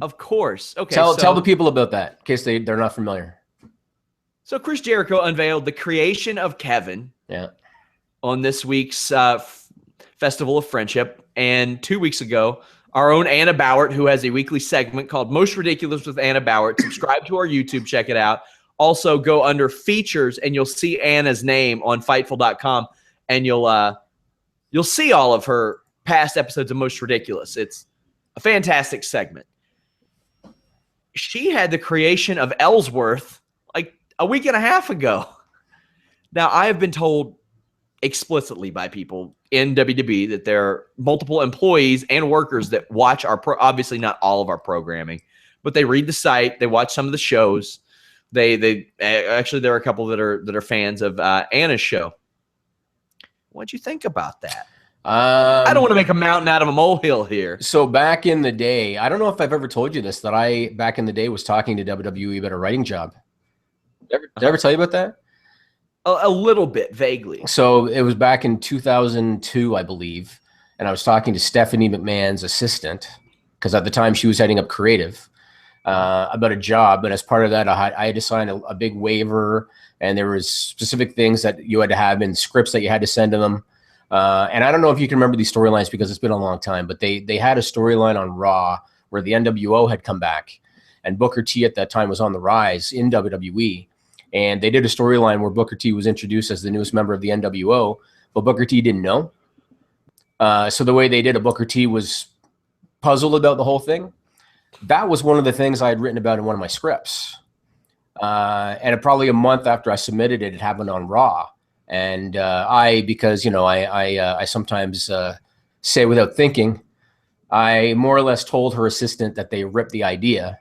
Speaker 1: Of course. Okay.
Speaker 2: Tell the people about that in case they're not familiar.
Speaker 1: So Chris Jericho unveiled the creation of Kevin on this week's Festival of Friendship. And 2 weeks ago, our own Anna Bauert, who has a weekly segment called Most Ridiculous with Anna Bauert. Subscribe to our YouTube. Check it out. Also, go under features, and you'll see Anna's name on Fightful.com, and you'll see all of her past episodes of Most Ridiculous. It's a fantastic segment. She had the creation of Ellsworth like a week and a half ago. Now, I have been told explicitly by people in WWE that there are multiple employees and workers that watch our obviously not all of our programming, but they read the site, they watch some of the shows. They actually, there are a couple that are fans of Anna's show. What'd you think about that? I don't want to make a mountain out of a molehill here.
Speaker 2: So back in the day, I don't know if I've ever told you this, that I back in the day was talking to WWE about a writing job. Did I ever tell you about that?
Speaker 1: A little bit, vaguely.
Speaker 2: So it was back in 2002, I believe, and I was talking to Stephanie McMahon's assistant, because at the time she was heading up creative, about a job. But as part of that, I had to sign a big waiver, and there was specific things that you had to have in scripts that you had to send to them. And I don't know if you can remember these storylines because it's been a long time, but they had a storyline on Raw where the NWO had come back, and Booker T at that time was on the rise in WWE. And they did a storyline where Booker T was introduced as the newest member of the NWO, but Booker T didn't know. So the way they did it, Booker T was puzzled about the whole thing. That was one of the things I had written about in one of my scripts. And probably a month after I submitted it, it happened on Raw. And because, I sometimes say without thinking, I more or less told her assistant that they ripped the idea.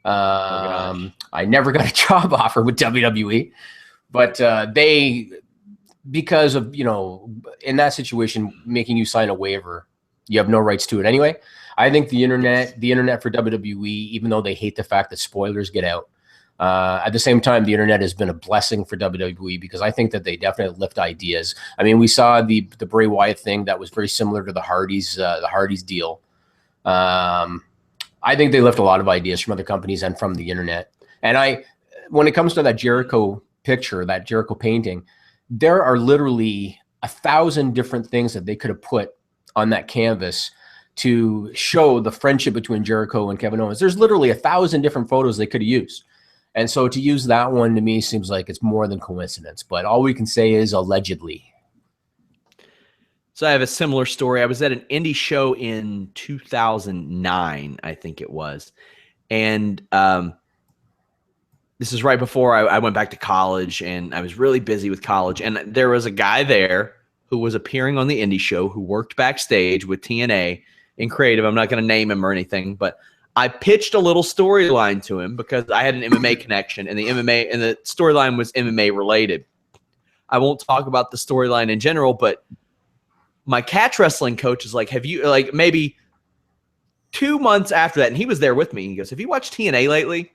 Speaker 2: I never got a job offer with WWE, but because of, in that situation, making you sign a waiver, you have no rights to it anyway. I think the internet for WWE, even though they hate the fact that spoilers get out, at the same time, the internet has been a blessing for WWE because I think that they definitely lift ideas. I mean, we saw the Bray Wyatt thing that was very similar to the Hardys deal. I think they lift a lot of ideas from other companies and from the internet. And when it comes to that Jericho picture, that Jericho painting, there are literally 1,000 different things that they could have put on that canvas to show the friendship between Jericho and Kevin Owens. There's literally 1,000 different photos they could have used. And so to use that one to me seems like it's more than coincidence, but all we can say is allegedly.
Speaker 1: So I have a similar story. I was at an indie show in 2009, I think it was. And this is right before I went back to college, and I was really busy with college. And there was a guy there who was appearing on the indie show who worked backstage with TNA in creative. I'm not going to name him or anything, but I pitched a little storyline to him because I had an MMA connection, and the storyline was MMA related. I won't talk about the storyline in general, but my catch wrestling coach is like, have you, like, maybe 2 months after that, and he was there with me. He goes, have you watched TNA lately?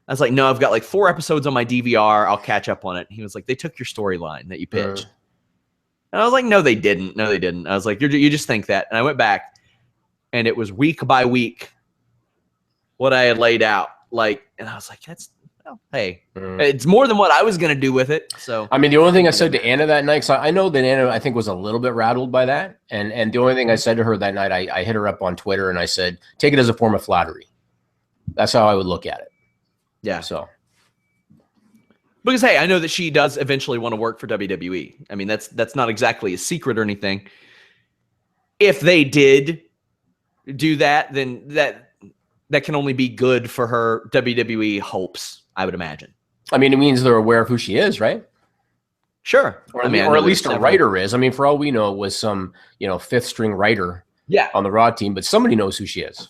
Speaker 1: I was like, no, I've got like 4 episodes on my DVR. I'll catch up on it. He was like, they took your storyline that you pitched. And I was like, no, they didn't. No, they didn't. I was like, you just think that. And I went back, and it was week by week what I had laid out. Like, and I was like, hey, it's more than what I was going to do with it. So,
Speaker 2: I mean, the only thing I said to Anna that night, so I know that Anna, I think, was a little bit rattled by that. And the only thing I said to her that night, I hit her up on Twitter and I said, take it as a form of flattery. That's how I would look at it.
Speaker 1: Yeah.
Speaker 2: So,
Speaker 1: because, hey, I know that she does eventually want to work for WWE. I mean, that's not exactly a secret or anything. If they did do that, then that can only be good for her WWE hopes, I would imagine.
Speaker 2: I mean, it means they're aware of who she is, right?
Speaker 1: Sure.
Speaker 2: Or at least a writer is. I mean, for all we know, it was some, fifth string writer on the Raw team, but somebody knows who she is.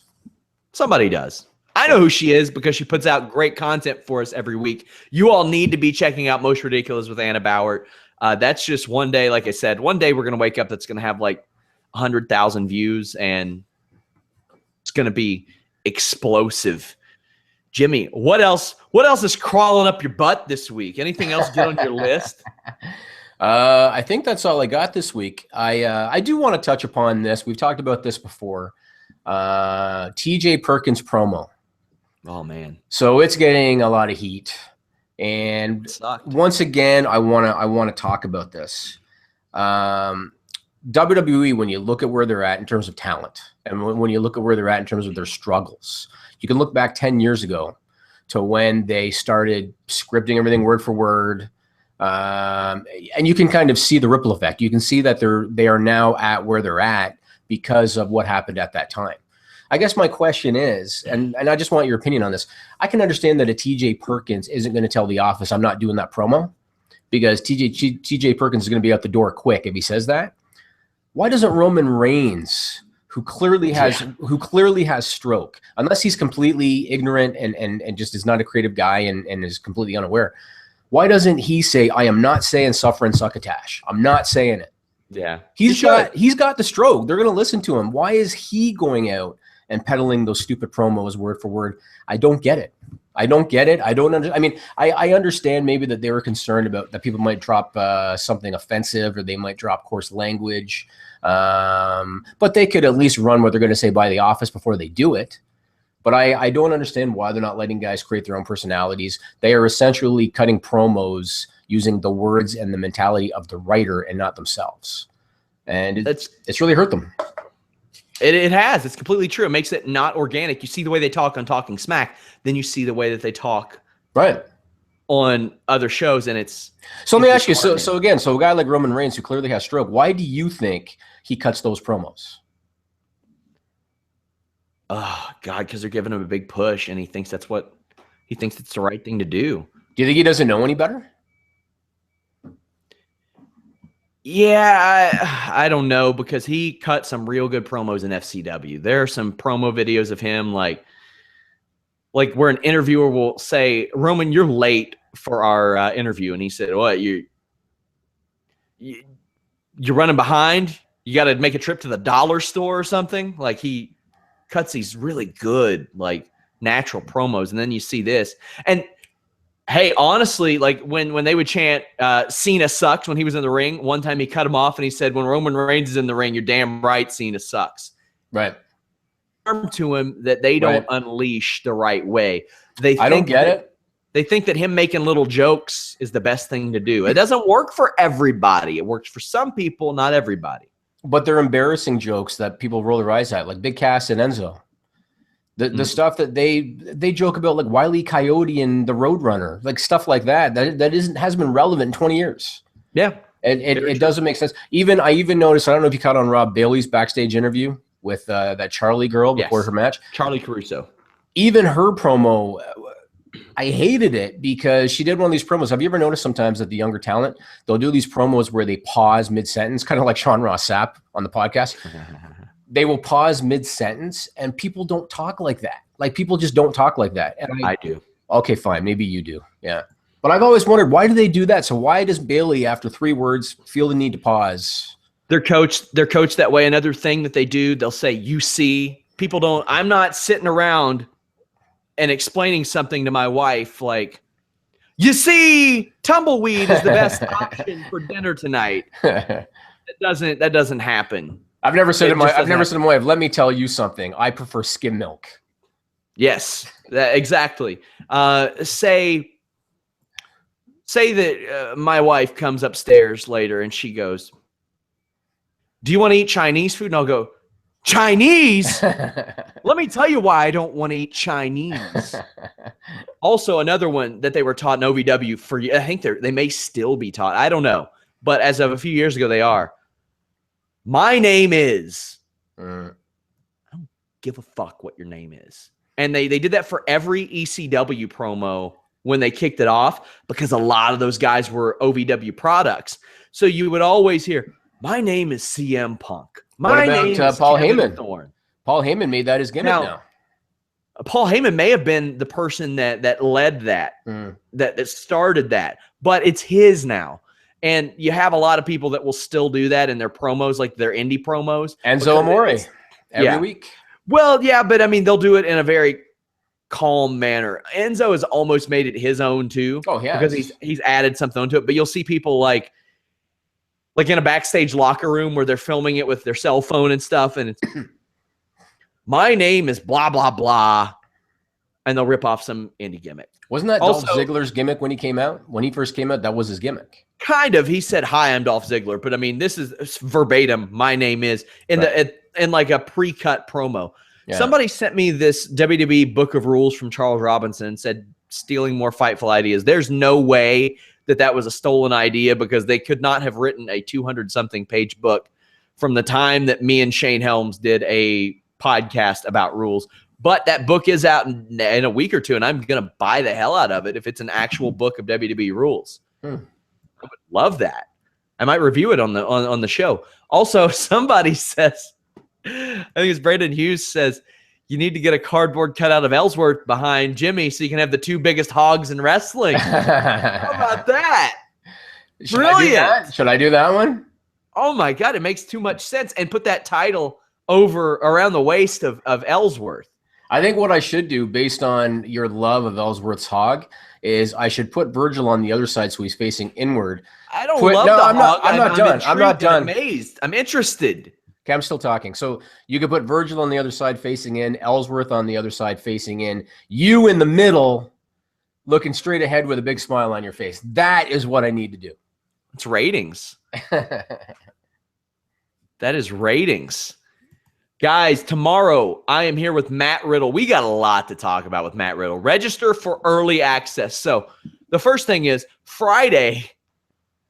Speaker 1: Somebody does. I know who she is because she puts out great content for us every week. You all need to be checking out Most Ridiculous with Anna Bauer. That's just one day, like I said, one day we're going to wake up that's going to have like 100,000 views, and it's going to be explosive. Jimmy, what else is crawling up your butt this week? Anything else get on your list?
Speaker 2: I think that's all I got this week. I do want to touch upon this. We've talked about this before. TJ Perkins promo.
Speaker 1: Oh man.
Speaker 2: So it's getting a lot of heat. And once again, I want to talk about this. WWE, when you look at where they're at in terms of talent, and when you look at where they're at in terms of their struggles, you can look back 10 years ago to when they started scripting everything word for word. And you can kind of see the ripple effect. You can see that they are now at where they're at because of what happened at that time. I guess my question is, and I just want your opinion on this. I can understand that a TJ Perkins isn't going to tell the office, I'm not doing that promo, because TJ Perkins is going to be out the door quick if he says that. Why doesn't Roman Reigns, who clearly has stroke, unless he's completely ignorant and just is not a creative guy and is completely unaware, why doesn't he say, I am not saying suffer and succotash. I'm not saying it.
Speaker 1: Yeah.
Speaker 2: He's got the stroke. They're going to listen to him. Why is he going out and peddling those stupid promos word for word? I don't get it. I don't I understand maybe that they were concerned about that people might drop something offensive, or they might drop coarse language. But they could at least run what they're going to say by the office before they do it. But I don't understand why they're not letting guys create their own personalities. They are essentially cutting promos using the words and the mentality of the writer and not themselves. And it's really hurt them.
Speaker 1: It has. It's completely true. It makes it not organic. You see the way they talk on Talking Smack, then you see the way that they talk on other shows, and it's.
Speaker 2: So let me ask you. So again, a guy like Roman Reigns, who clearly has stroke, why do you think he cuts those promos?
Speaker 1: Oh God, because they're giving him a big push, and he thinks it's the right thing to do.
Speaker 2: Do you think he doesn't know any better?
Speaker 1: Yeah, I don't know, because he cut some real good promos in FCW. There are some promo videos of him like where an interviewer will say, Roman, you're late for our interview. And he said, what, you're running behind? You got to make a trip to the dollar store or something? Like, he cuts these really good, like, natural promos. And then you see this. And hey, honestly, like when they would chant Cena sucks when he was in the ring, one time he cut him off and he said, when Roman Reigns is in the ring, you're damn right Cena sucks.
Speaker 2: Right.
Speaker 1: To him that they don't unleash the right way.
Speaker 2: I don't get it.
Speaker 1: They think that him making little jokes is the best thing to do. It doesn't work for everybody. It works for some people, not everybody.
Speaker 2: But they're embarrassing jokes that people roll their eyes at, like Big Cass and Enzo. The stuff that they joke about, like Wile E. Coyote and the Roadrunner, like stuff like that hasn't been relevant in 20 years.
Speaker 1: Yeah.
Speaker 2: It doesn't make sense. I even noticed, I don't know if you caught on Rob Bailey's backstage interview with that Charlie girl before her match.
Speaker 1: Charlie Caruso.
Speaker 2: Even her promo, I hated it because she did one of these promos. Have you ever noticed sometimes that the younger talent, they'll do these promos where they pause mid-sentence, kind of like Sean Ross Sapp on the podcast. They will pause mid-sentence, and people don't talk like that. Like, people just don't talk like that. And
Speaker 1: I do.
Speaker 2: Okay, fine. Maybe you do. Yeah. But I've always wondered, why do they do that? So why does Bailey, after 3 words, feel the need to pause?
Speaker 1: They're coached that way. Another thing that they do, they'll say, you see. People don't. I'm not sitting around and explaining something to my wife like, you see, tumbleweed is the best option for dinner tonight. That doesn't happen.
Speaker 2: I've never said to my wife, let me tell you something. I prefer skim milk.
Speaker 1: Yes, exactly. Say that my wife comes upstairs later and she goes, do you want to eat Chinese food? And I'll go, Chinese? Let me tell you why I don't want to eat Chinese. Also, another one that they were taught in OVW for, I think they may still be taught. I don't know. But as of a few years ago, they are. My name is. I don't give a fuck what your name is. And they did that for every ECW promo when they kicked it off, because a lot of those guys were OVW products. So you would always hear, my name is CM Punk. My name is
Speaker 2: Paul
Speaker 1: Kevin
Speaker 2: Heyman?
Speaker 1: Thorne.
Speaker 2: Paul Heyman made that his gimmick now.
Speaker 1: Paul Heyman may have been the person that led that, that started that, but it's his now. And you have a lot of people that will still do that in their promos, like their indie promos.
Speaker 2: Enzo Amore every week.
Speaker 1: Well, yeah, but I mean, they'll do it in a very calm manner. Enzo has almost made it his own too.
Speaker 2: Oh, yeah.
Speaker 1: Because he's added something onto it. But you'll see people like in a backstage locker room where they're filming it with their cell phone and stuff, and it's my name is blah, blah, blah. And they'll rip off some indie gimmick.
Speaker 2: Wasn't that Dolph Ziggler's gimmick when he came out? When he first came out, that was his gimmick.
Speaker 1: Kind of. He said, "Hi, I'm Dolph Ziggler," but I mean, this is verbatim. My name is in like a pre-cut promo. Yeah. Somebody sent me this WWE book of rules from Charles Robinson and said, "Stealing more Fightful ideas." There's no way that was a stolen idea, because they could not have written a 200-something page book from the time that me and Shane Helms did a podcast about rules. But that book is out in a week or two, and I'm going to buy the hell out of it if it's an actual book of WWE rules. I would love that. I might review it on the show. Also, somebody says, I think it's Brandon Hughes says, you need to get a cardboard cutout of Ellsworth behind Jimmy so you can have the two biggest hogs in wrestling. How about that? Brilliant.
Speaker 2: Should I do that one?
Speaker 1: Oh, my God. It makes too much sense. And put that title around the waist of Ellsworth.
Speaker 2: I think what I should do, based on your love of Ellsworth's hog, is I should put Virgil on the other side so he's facing inward.
Speaker 1: I don't love the hog.
Speaker 2: I'm not done. I'm not done.
Speaker 1: I'm amazed. I'm interested.
Speaker 2: Okay, I'm still talking. So you could put Virgil on the other side facing in, Ellsworth on the other side facing in, you in the middle looking straight ahead with a big smile on your face. That is what I need to do.
Speaker 1: It's ratings. That is ratings. Guys, tomorrow I am here with Matt Riddle. We got a lot to talk about with Matt Riddle. Register for early access. So the first thing is Friday,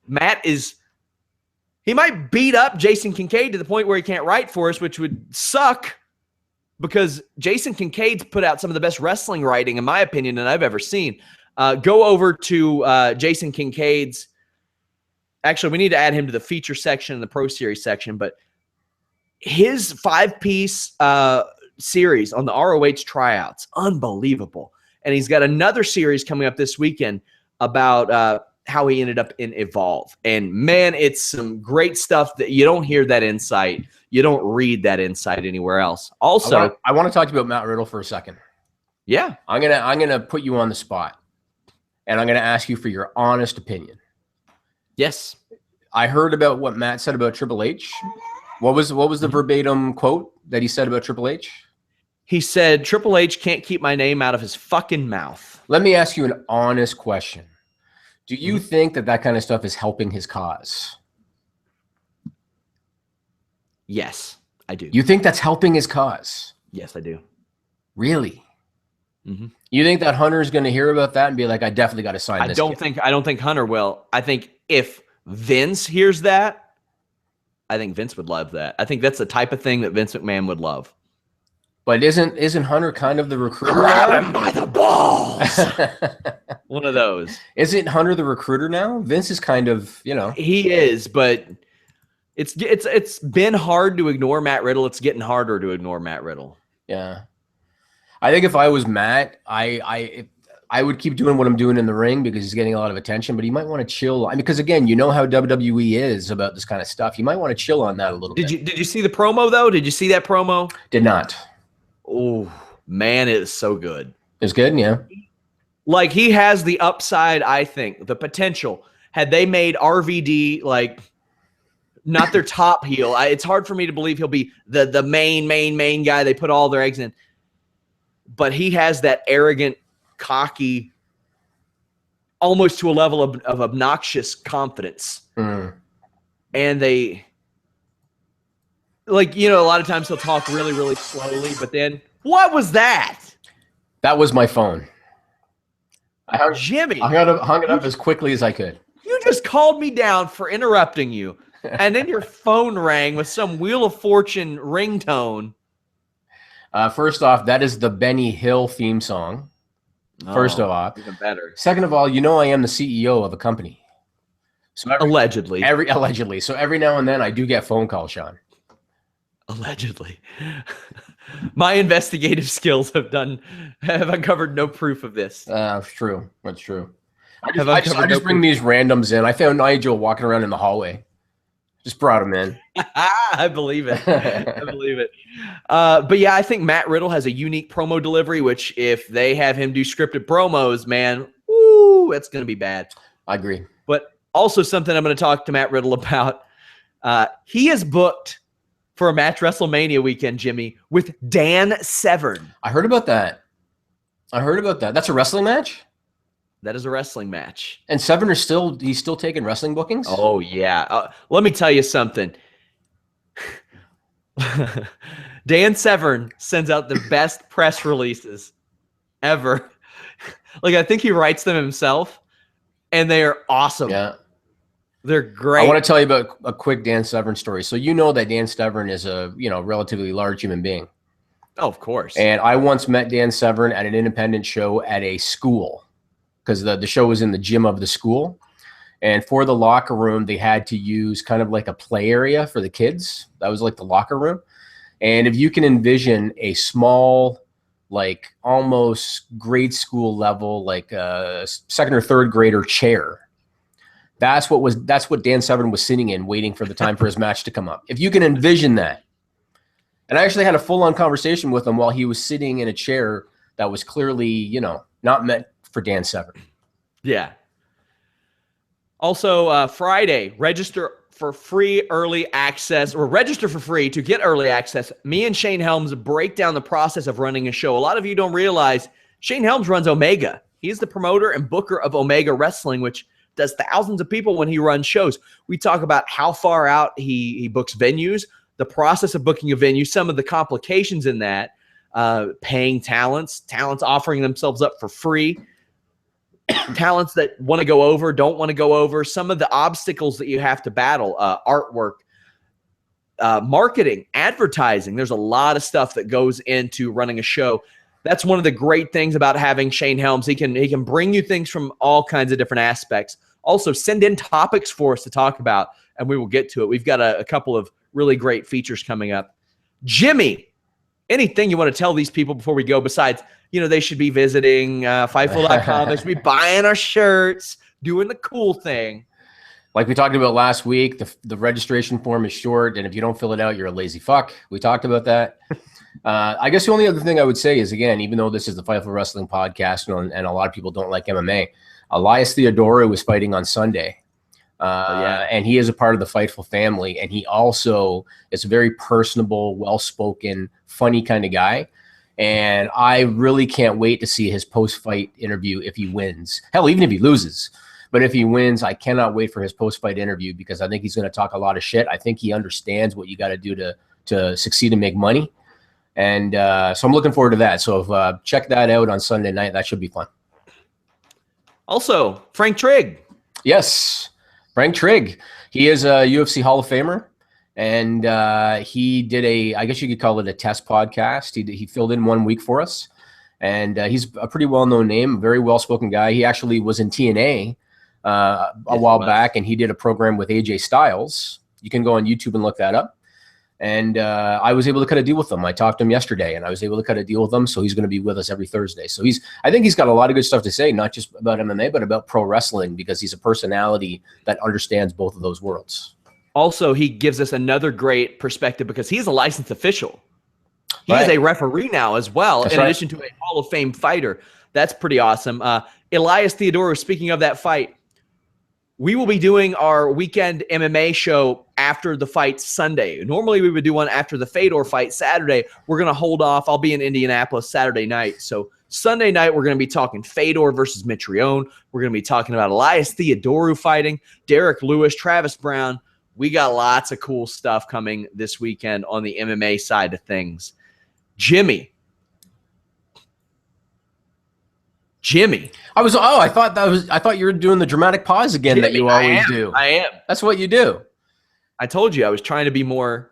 Speaker 1: he might beat up Jason Kincaid to the point where he can't write for us, which would suck, because Jason Kincaid's put out some of the best wrestling writing, in my opinion, that I've ever seen. Go over to Jason Kincaid's. Actually, we need to add him to the feature section and the Pro Series section, but his 5-piece series on the ROH tryouts, unbelievable. And he's got another series coming up this weekend about how he ended up in Evolve. And man, it's some great stuff that you don't hear that insight. You don't read that insight anywhere else. Also,
Speaker 2: I want to talk to you about Matt Riddle for a second.
Speaker 1: Yeah.
Speaker 2: I'm gonna put you on the spot, and I'm gonna ask you for your honest opinion.
Speaker 1: Yes.
Speaker 2: I heard about what Matt said about Triple H. What was the verbatim quote that he said about Triple H?
Speaker 1: He said, Triple H can't keep my name out of his fucking mouth.
Speaker 2: Let me ask you an honest question. Do you think that kind of stuff is helping his cause?
Speaker 1: Yes, I do.
Speaker 2: You think that's helping his cause?
Speaker 1: Yes, I do.
Speaker 2: Really? Mm-hmm. You think that Hunter's going to hear about that and be like, I definitely got to sign this?
Speaker 1: I don't think Hunter will. I think if Vince hears that, I think Vince would love that. I think that's the type of thing that Vince McMahon would love.
Speaker 2: But isn't Hunter kind of the recruiter?
Speaker 1: Grab him by the balls. One of those.
Speaker 2: Isn't Hunter the recruiter now? Vince is kind of,
Speaker 1: He is, but it's been hard to ignore Matt Riddle. It's getting harder to ignore Matt Riddle.
Speaker 2: Yeah. I think if I was Matt, I would keep doing what I'm doing in the ring because he's getting a lot of attention, but he might want to chill. Because again, you know how WWE is about this kind of stuff. You might want to chill on that a little bit.
Speaker 1: Did you see the promo though? Did you see that promo?
Speaker 2: Did not.
Speaker 1: Oh man, it is so good.
Speaker 2: It's good, yeah.
Speaker 1: Like, he has the upside, I think, the potential. Had they made RVD like not their top heel, it's hard for me to believe he'll be the main guy they put all their eggs in. But he has that arrogant, cocky, almost to a level of obnoxious confidence. And they, like, a lot of times he'll talk really, really slowly, but then, what was that?
Speaker 2: That was my phone.
Speaker 1: Jimmy.
Speaker 2: I hung it up as quickly as I could.
Speaker 1: You just called me down for interrupting you. And then your phone rang with some Wheel of Fortune ringtone.
Speaker 2: First off, that is the Benny Hill theme song. First of all.
Speaker 1: Even better.
Speaker 2: Second of all, I am the CEO of a company. So
Speaker 1: allegedly.
Speaker 2: Allegedly. So every now and then I do get phone calls, Sean.
Speaker 1: Allegedly. My investigative skills have uncovered no proof of this.
Speaker 2: True. That's true. I
Speaker 1: Have
Speaker 2: just
Speaker 1: uncovered no
Speaker 2: bring
Speaker 1: proof.
Speaker 2: these randoms in. I found Nigel walking around in the hallway. Just brought him in.
Speaker 1: I believe it. I believe it. But yeah, I think Matt Riddle has a unique promo delivery, which if they have him do scripted promos, man, woo, it's going to be bad.
Speaker 2: I agree.
Speaker 1: But also something I'm going to talk to Matt Riddle about. He is booked for a match WrestleMania weekend, Jimmy, with Dan Severn.
Speaker 2: I heard about that. That's a wrestling match?
Speaker 1: That is a wrestling match.
Speaker 2: And Severn is he's still taking wrestling bookings?
Speaker 1: Oh, yeah. Let me tell you something. Dan Severn sends out the best press releases ever. Like, I think he writes them himself, and they are awesome.
Speaker 2: Yeah.
Speaker 1: They're great.
Speaker 2: I want to tell you about a quick Dan Severn story. So you know that Dan Severn is a relatively large human being.
Speaker 1: Oh, of course.
Speaker 2: And I once met Dan Severn at an independent show at a school because the show was in the gym of the school. And for the locker room, they had to use kind of like a play area for the kids. That was like the locker room. And if you can envision a small, like almost grade school level, like a second or third grader chair, that's what Dan Severn was sitting in, waiting for the time for his match to come up. If you can envision that. And I actually had a full-on conversation with him while he was sitting in a chair that was clearly, not meant for Dan Severn.
Speaker 1: Yeah. Also, Friday, register for free early access, or register for free to get early access. Me and Shane Helms break down the process of running a show. A lot of you don't realize Shane Helms runs Omega. He's the promoter and booker of Omega Wrestling, which does thousands of people when he runs shows. We talk about how far out he books venues, the process of booking a venue, some of the complications in that, paying talents offering themselves up for free, talents that want to go over, don't want to go over, some of the obstacles that you have to battle, artwork, marketing, advertising. There's a lot of stuff that goes into running a show. That's one of the great things about having Shane Helms. He can bring you things from all kinds of different aspects. Also, send in topics for us to talk about, and we will get to it. We've got a couple of really great features coming up. Jimmy, anything you want to tell these people before we go besides, they should be visiting Fightful.com. They should be buying our shirts, doing the cool thing.
Speaker 2: Like we talked about last week, the registration form is short, and if you don't fill it out, you're a lazy fuck. We talked about that. I guess the only other thing I would say is, again, even though this is the Fightful Wrestling podcast and a lot of people don't like MMA, Elias Theodorou is fighting on Sunday. And he is a part of the Fightful family, and he also is a very personable, well-spoken, funny kind of guy. And I really can't wait to see his post-fight interview if he wins. Hell, even if he loses. But if he wins, I cannot wait for his post-fight interview because I think he's going to talk a lot of shit. I think he understands what you got to do to succeed and make money. And so I'm looking forward to that. So check that out on Sunday night. That should be fun.
Speaker 1: Also, Frank Trigg.
Speaker 2: Yes, Frank Trigg. He is a UFC Hall of Famer. And he did I guess you could call it a test podcast. He filled in 1 week for us. And he's a pretty well-known name, a very well-spoken guy. He actually was in TNA a while back, and he did a program with AJ Styles. You can go on YouTube and look that up. And I was able to cut a deal with him. I talked to him yesterday, and I was able to cut a deal with him. So he's going to be with us every Thursday. So I think he's got a lot of good stuff to say, not just about MMA, but about pro wrestling, because he's a personality that understands both of those worlds.
Speaker 1: Also, he gives us another great perspective because he's a licensed official. He is a referee now as well, in addition to a Hall of Fame fighter. That's pretty awesome. Elias Theodorou, speaking of that fight, we will be doing our weekend MMA show after the fight Sunday. Normally, we would do one after the Fedor fight Saturday. We're going to hold off. I'll be in Indianapolis Saturday night. So Sunday night, we're going to be talking Fedor versus Mitrione. We're going to be talking about Elias Theodorou fighting, Derek Lewis, Travis Brown. We got lots of cool stuff coming this weekend on the MMA side of things. Jimmy.
Speaker 2: I thought you were doing the dramatic pause again, Jimmy, that you always do.
Speaker 1: I am.
Speaker 2: That's what you do.
Speaker 1: I told you I was trying to be more.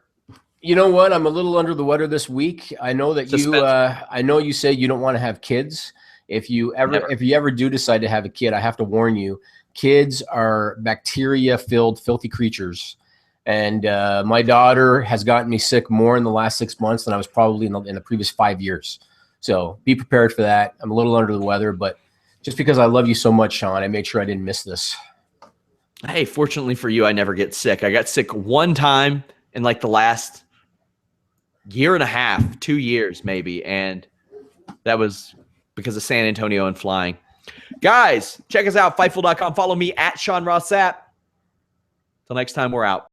Speaker 2: You know what? I'm a little under the weather this week. I know that I know you say you don't want to have kids. If you ever do decide to have a kid, I have to warn you, kids are bacteria-filled, filthy creatures. And my daughter has gotten me sick more in the last 6 months than I was probably in the previous 5 years. So be prepared for that. I'm a little under the weather, but just because I love you so much, Sean, I made sure I didn't miss this.
Speaker 1: Hey, fortunately for you, I never get sick. I got sick one time in like the last year and a half, 2 years maybe, and that was because of San Antonio and flying. Guys, check us out, Fightful.com. Follow me at Sean Ross Sapp. Till next time, we're out.